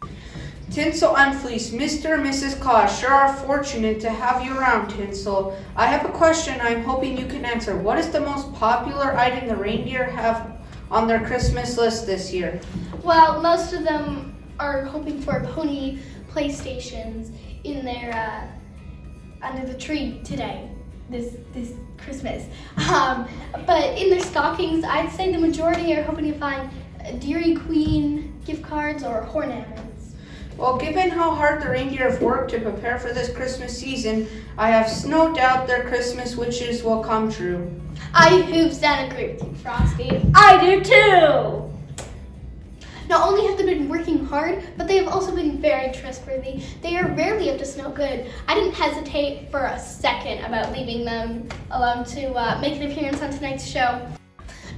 Tinsel and Fleece, Mr. and Mrs. Claus sure are fortunate to have you around, Tinsel. I have a question I'm hoping you can answer. What is the most popular item the reindeer have on their Christmas list this year? Well, most of them are hoping for pony playstations in their under the tree today, this Christmas. But in their stockings, I'd say the majority are hoping to find Dairy Queen gift cards or ornaments. Well, given how hard the reindeer have worked to prepare for this Christmas season, I have no doubt their Christmas wishes will come true. I hoops and agree with you, Frosty. I do too! Not only have they been working hard, but they have also been very trustworthy. They are rarely up to no good. I didn't hesitate for a second about leaving them alone to make an appearance on tonight's show.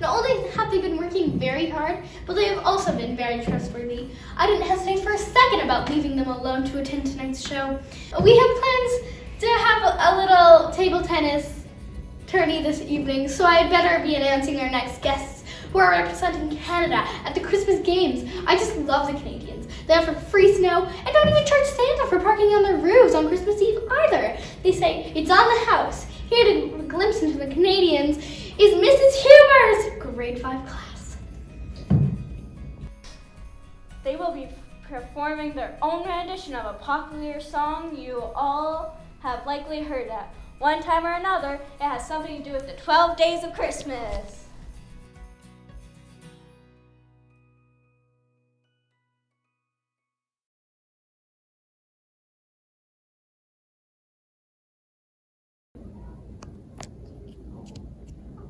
Not only have they been working very hard, but they have also been very trustworthy. I didn't hesitate for a second about leaving them alone to attend tonight's show. We have plans to have a little table tennis tourney this evening, so I'd better be announcing our next guests who are representing Canada at the Christmas Games. I just love the Canadians. They offer free snow and don't even charge Santa for parking on their roofs on Christmas Eve either. They say it's on the house. Here to glimpse into the Canadians is Mrs. Huber's grade 5 class. They will be performing their own rendition of a popular song you all have likely heard at one time or another. It has something to do with the 12 days of Christmas.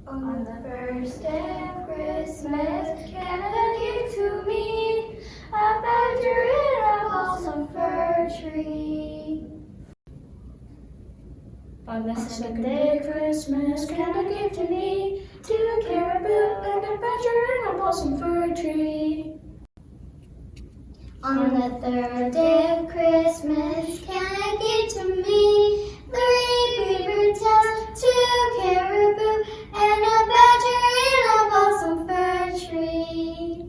On the first day of Christmas, Canada gave to me a badger in a balsam fir tree. On the second day of Christmas, Canada gave to me 2 caribou and a badger in a balsam fir tree. On the third day of Christmas, Canada gave to me 3 beaver tails, 2 caribou, and a badger in a balsam fir tree.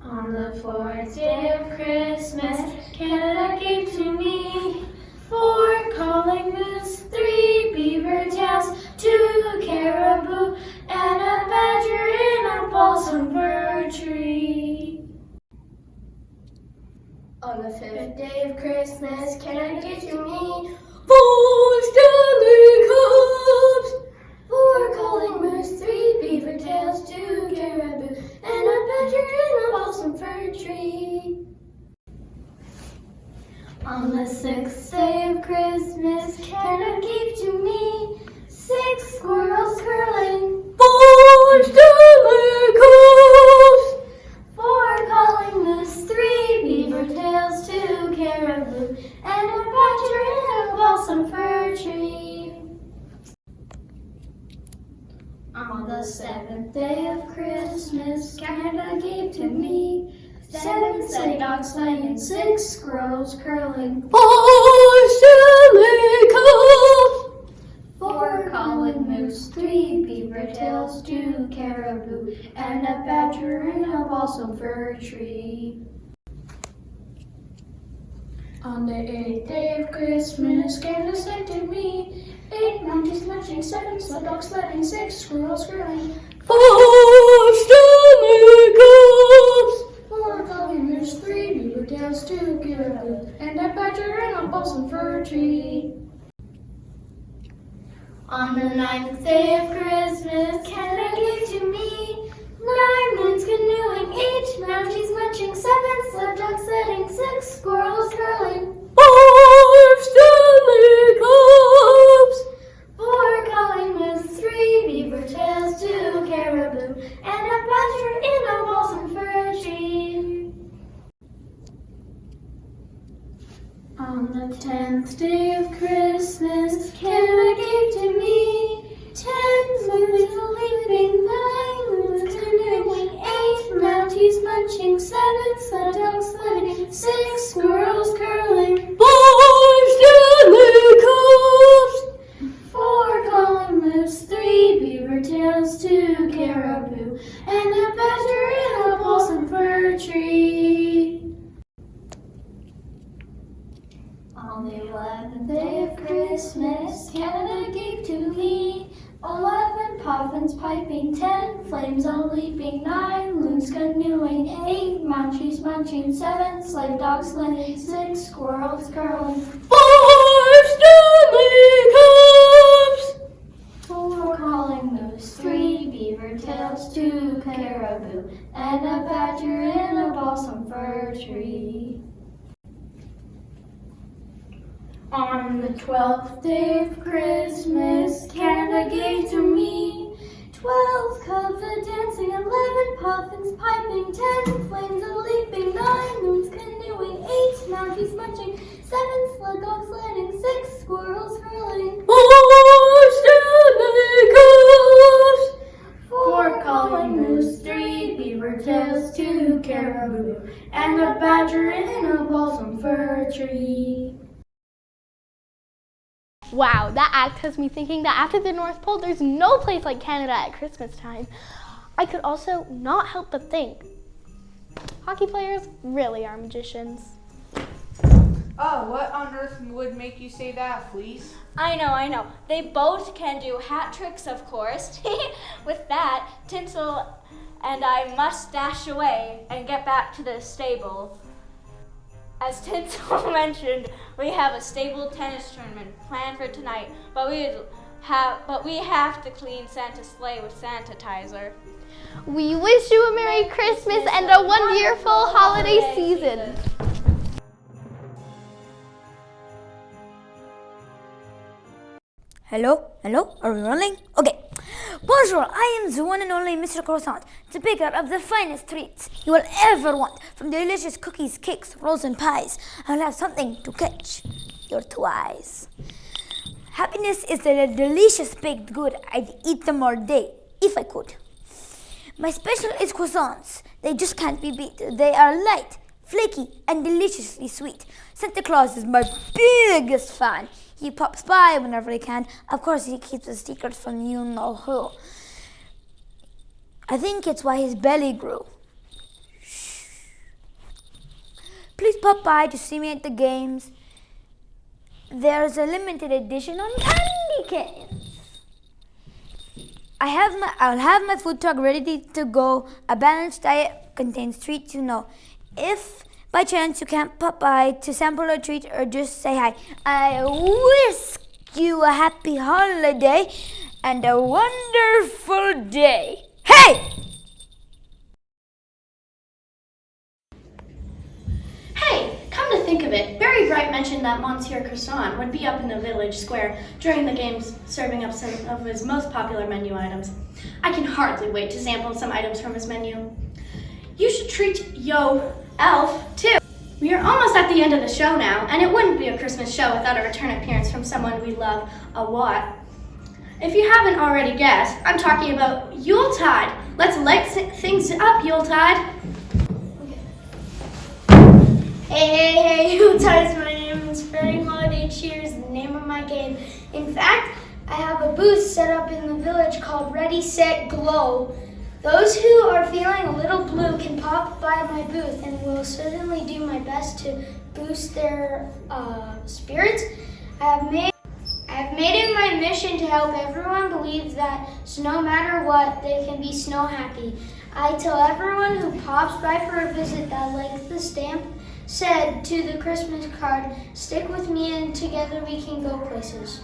On the fourth day of Christmas, Canada gave to me 4 calling moose, 3 beaver tails, 2 caribou, and a badger in a balsam fir tree. On the 5th day of Christmas, Canada gave to me 4 Stanley Cups, 4 calling moose, 3 beaver tails, 2 caribou, and a badger in a balsam fir tree. On the 6th day of Christmas, Canada gave to me 6 squirrels curling, 4 Stanley Cups, 4 calling moose, 3 beaver tails, 2 caribou, and a badger in a balsam fir tree. On the 7th day of Christmas, Canada gave to me 7 sleigh dogs sledding, 6 squirrels curling, 4 Stanley Cups, 4 calling moose, 3 beaver tails, 2 caribou, and a badger in a balsam fir tree. On the 8th day of Christmas, Canada sent to me 8 monkeys munching, 7 sled dogs sledding, 6 squirrels curling, 4 Stanley Cups, 4 calling moose, 3 beaver tails, 2 caribou, and a badger in a balsam fir tree. On the 9th day of Christmas, Canada gave to me 9 moons canoeing, 8 mounties munching, 7 sled dogs sledding, 6 squirrels curling, 5 Stanley Cups, 4 calling moose, 3 beaver tails, 2 caribou, and a badger in a balsam fir tree. On the 10th day of Christmas, Canada gave to me 10 moons leaping, 9 moons canoeing, 8 mounties munching, 7 sled dogs sledding, 6 squirrels curling, 5 Stanley Cups, 4 calling moose, 3 beaver tails, 2 caribou, and a badger in a balsam fir tree. On the 11th day of Christmas, Canada gave to me 11 puffins piping, 10 flames a-leaping, 9 loons canoeing, 8 mounties munching, 7 sleigh dogs sledding, 6 squirrels curling, 5 Stanley Cups, 4 calling moose, 3 beaver tails, 2 caribou, and a badger in a balsam fir tree. On the 12th day of Christmas, Canada gave to me 12 cubs a-dancing, 11 puffins piping, 10 flames a-leaping, 9 loons canoeing, 8 mounties munching, 7 sled dogs sledding, 6 squirrels curling, 5 Stanley Cups, 4 calling moose, 3 beaver tails, 2 caribou, and a badger in a balsam fir tree. Wow, that act has me thinking that after the North Pole, there's no place like Canada at Christmas time. I could also not help but think, hockey players really are magicians. Oh, what on earth would make you say that, Fleece? I know. They both can do hat tricks, of course. With that, tinsel and I must dash away and get back to the stable. As Tinsel mentioned, we have a stable tennis tournament planned for tonight, but we have to clean Santa's sleigh with sanitizer. We wish you a Merry Christmas and a wonderful holiday season. Hello? Are we rolling? Okay. Bonjour, I am the one and only Mr. Croissant, the baker of the finest treats you will ever want. From delicious cookies, cakes, rolls, and pies, I'll have something to catch your two eyes. Happiness is the delicious baked good. I'd eat them all day, if I could. My special is croissants. They just can't be beat. They are light, flaky, and deliciously sweet. Santa Claus is my biggest fan. He pops by whenever he can. Of course, he keeps a secret from you know who. I think it's why his belly grew. Shh. Please pop by to see me at the games. There's a limited edition on candy canes. I'll have my food truck ready to go. A balanced diet contains treats you know. If by chance you can't pop by to sample a treat or just say hi, I wish you a happy holiday and a wonderful day. Hey! Hey, come to think of it, Barry Bright mentioned that Monsieur Croissant would be up in the village square during the games serving up some of his most popular menu items. I can hardly wait to sample some items from his menu. You should treat Yo Elf too. We are almost at the end of the show now, and it wouldn't be a Christmas show without a return appearance from someone we love a lot. If you haven't already guessed, I'm talking about Yuletide. Let's light things up, Yuletide. Hey, Yuletide, my name is Spreading Holiday Cheer is the name of my game. In fact, I have a booth set up in the village called Ready, Set, Glow. Those who are feeling a little blue can pop by my booth and will certainly do my best to boost their spirits. I have made it my mission to help everyone believe that no matter what, they can be snow happy. I tell everyone who pops by for a visit that, like the stamp said to the Christmas card, stick with me and together we can go places.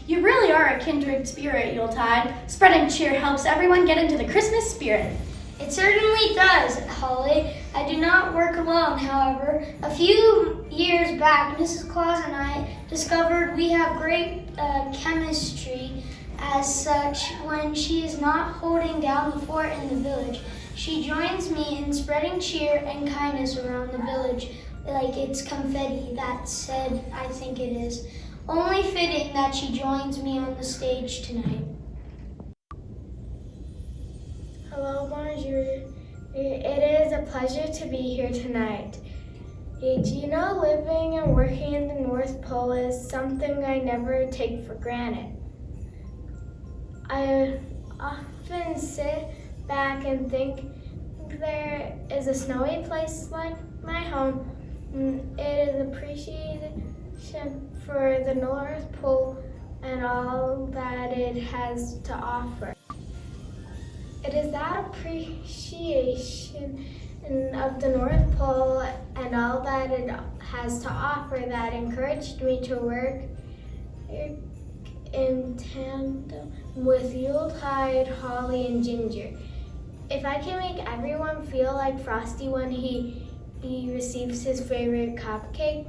You really are a kindred spirit, Yuletide. Spreading cheer helps everyone get into the Christmas spirit. It certainly does, Holly. I do not work alone, however. A few years back, Mrs. Claus and I discovered we have great chemistry. As such, when she is not holding down the fort in the village, she joins me in spreading cheer and kindness around the village like it's confetti. That said, I think it is. Only fitting that she joins me on the stage tonight. Hello, bonjour. It is a pleasure to be here tonight. Do you know living and working in the North Pole is something I never take for granted. I often sit back and think there is a snowy place like my home. It is appreciation for the North Pole and all that it has to offer. It is that appreciation of the North Pole and all that it has to offer that encouraged me to work in tandem with Yuletide, Holly, and Ginger. If I can make everyone feel like Frosty when he receives his favorite cupcake,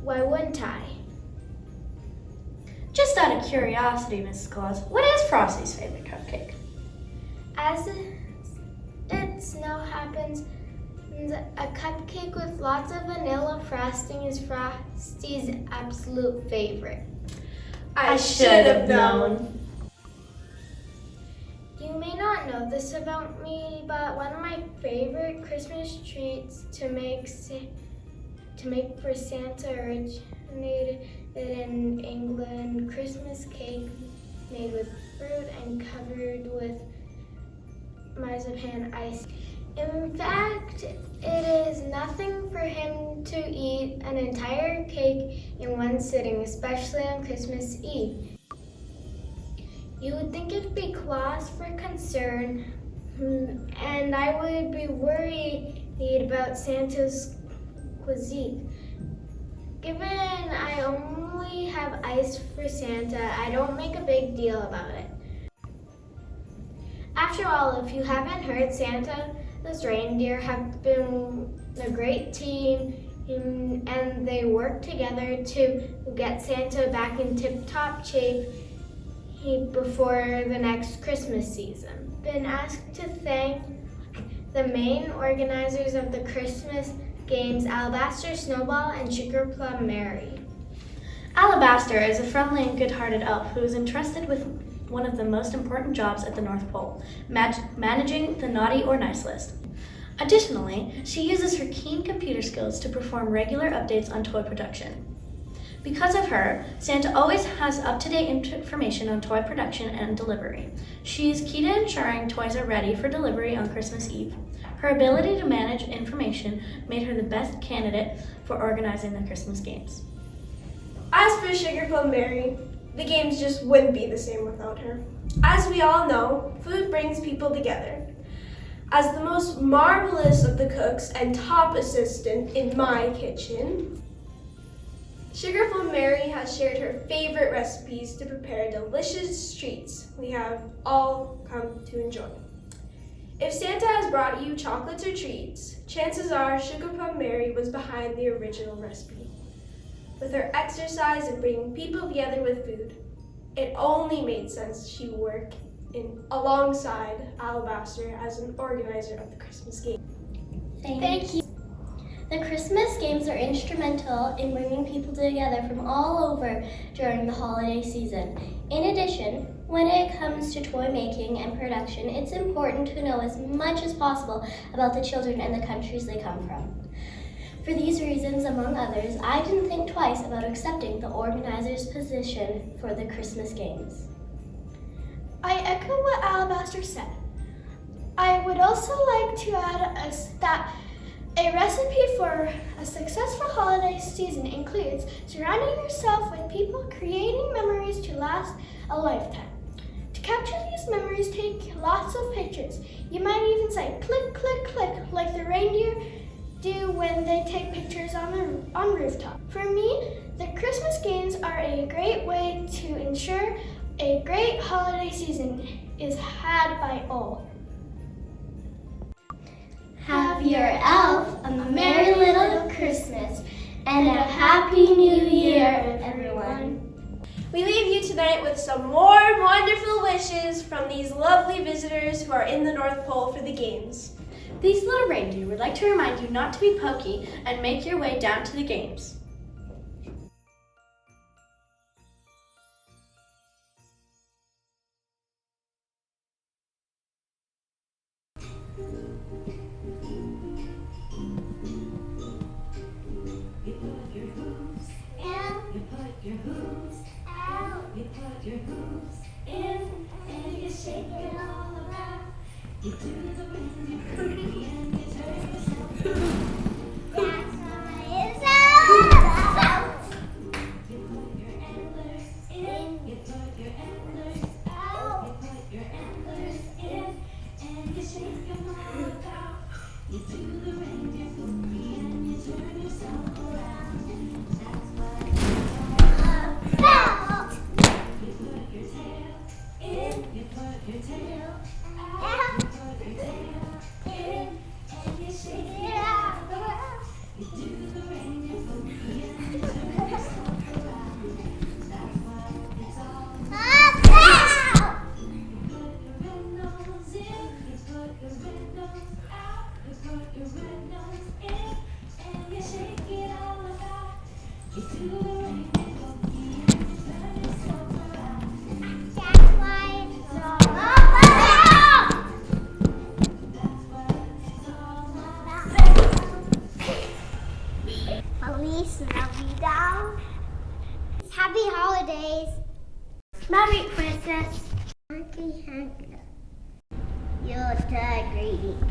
why wouldn't I? Just out of curiosity, Mrs. Claus, what is Frosty's favorite cupcake? As it snow happens, a cupcake with lots of vanilla frosting is Frosty's absolute favorite. I should have known. You may not know this about me, but one of my favorite Christmas treats to make for Santa originated in England. Christmas cake made with fruit and covered with marzipan ice. In fact, it is nothing for him to eat an entire cake in one sitting, especially on Christmas Eve. You would think it'd be cause for concern, and I would be worried about Santa's cuisine. Given I only have ice for Santa, I don't make a big deal about it. After all, if you haven't heard, Santa's reindeer have been a great team, and they work together to get Santa back in tip-top shape before the next Christmas season. Been asked to thank the main organizers of the Christmas games, Alabaster, Snowball, and Sugar Plum Mary. Alabaster is a friendly and good-hearted elf who is entrusted with one of the most important jobs at the North Pole, managing the naughty or nice list. Additionally, she uses her keen computer skills to perform regular updates on toy production. Because of her, Santa always has up-to-date information on toy production and delivery. She is key to ensuring toys are ready for delivery on Christmas Eve. Her ability to manage information made her the best candidate for organizing the Christmas games. As for Sugar Plum Mary, the games just wouldn't be the same without her. As we all know, food brings people together. As the most marvelous of the cooks and top assistant in my kitchen, Sugar Plum Mary has shared her favorite recipes to prepare delicious treats we have all come to enjoy. If Santa has brought you chocolates or treats, chances are Sugar Plum Mary was behind the original recipe. With her exercise and bringing people together with food, it only made sense she work alongside Alabaster as an organizer of the Christmas game. Thank you. The Christmas games are instrumental in bringing people together from all over during the holiday season. In addition, when it comes to toy making and production, it's important to know as much as possible about the children and the countries they come from. For these reasons, among others, I didn't think twice about accepting the organizer's position for the Christmas games. I echo what Alabaster said. I would also like to add that a recipe for a successful holiday season includes surrounding yourself with people, creating memories to last a lifetime. To capture these memories, take lots of pictures. You might even say click, click, click, like the reindeer do when they take pictures on rooftop. For me, the Christmas games are a great way to ensure a great holiday season is had by all. Have your elf a merry little Christmas and a happy new year, everyone. We leave you tonight with some more wonderful wishes from these lovely visitors who are in the North Pole for the games. These little reindeer would like to remind you not to be pokey and make your way down to the games. Happy holidays. Merry Christmas. Happy Hanukkah. Yuletide greetings.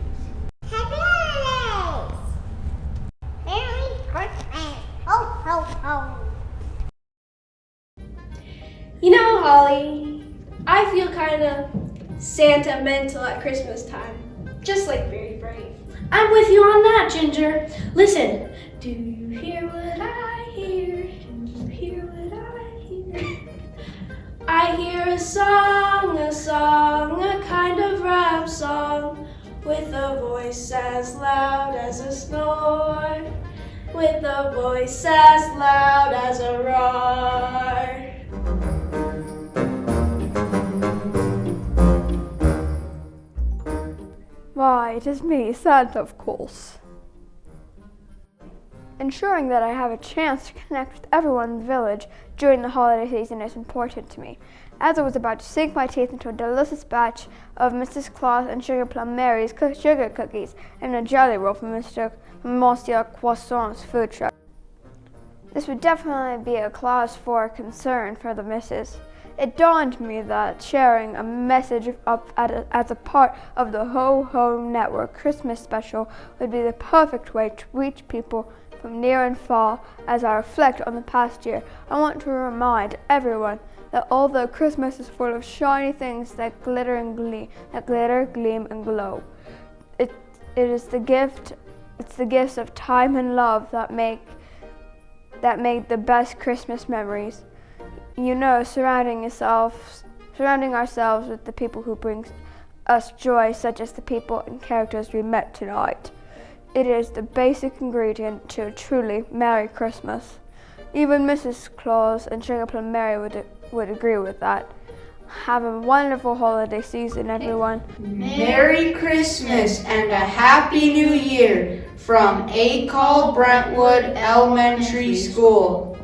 Happy holidays. Merry Christmas. Ho, ho, ho. You know, Holly, I I feel kind of sentimental at Christmas time, just like Very Brave. I'm with you on that, Ginger. Listen, do you hear what I hear? Do you hear what I hear? I hear a song, a kind of rap song, with a voice as loud as a snore, with a voice as loud as a roar. Why, it is me, Santa, of course. Ensuring that I have a chance to connect with everyone in the village during the holiday season is important to me. As I was about to sink my teeth into a delicious batch of Mrs. Claus and Sugar Plum Mary's sugar cookies and a jelly roll from Monsieur Croissant's food truck. This would definitely be a clause for concern for the missus. It dawned me that sharing a message as a part of the Ho Ho Network Christmas special would be the perfect way to reach people from near and far. As I reflect on the past year, I want to remind everyone that although Christmas is full of shiny things that glitter, gleam, and glow, it's the gifts of time and love that make the best Christmas memories. You know, surrounding ourselves with the people who bring us joy, such as the people and characters we met tonight. It is the basic ingredient to a truly Merry Christmas. Even Mrs. Claus and Sugar Plum Mary would agree with that. Have a wonderful holiday season, everyone. Merry Christmas and a Happy New Year from A. Call Brentwood Elementary School.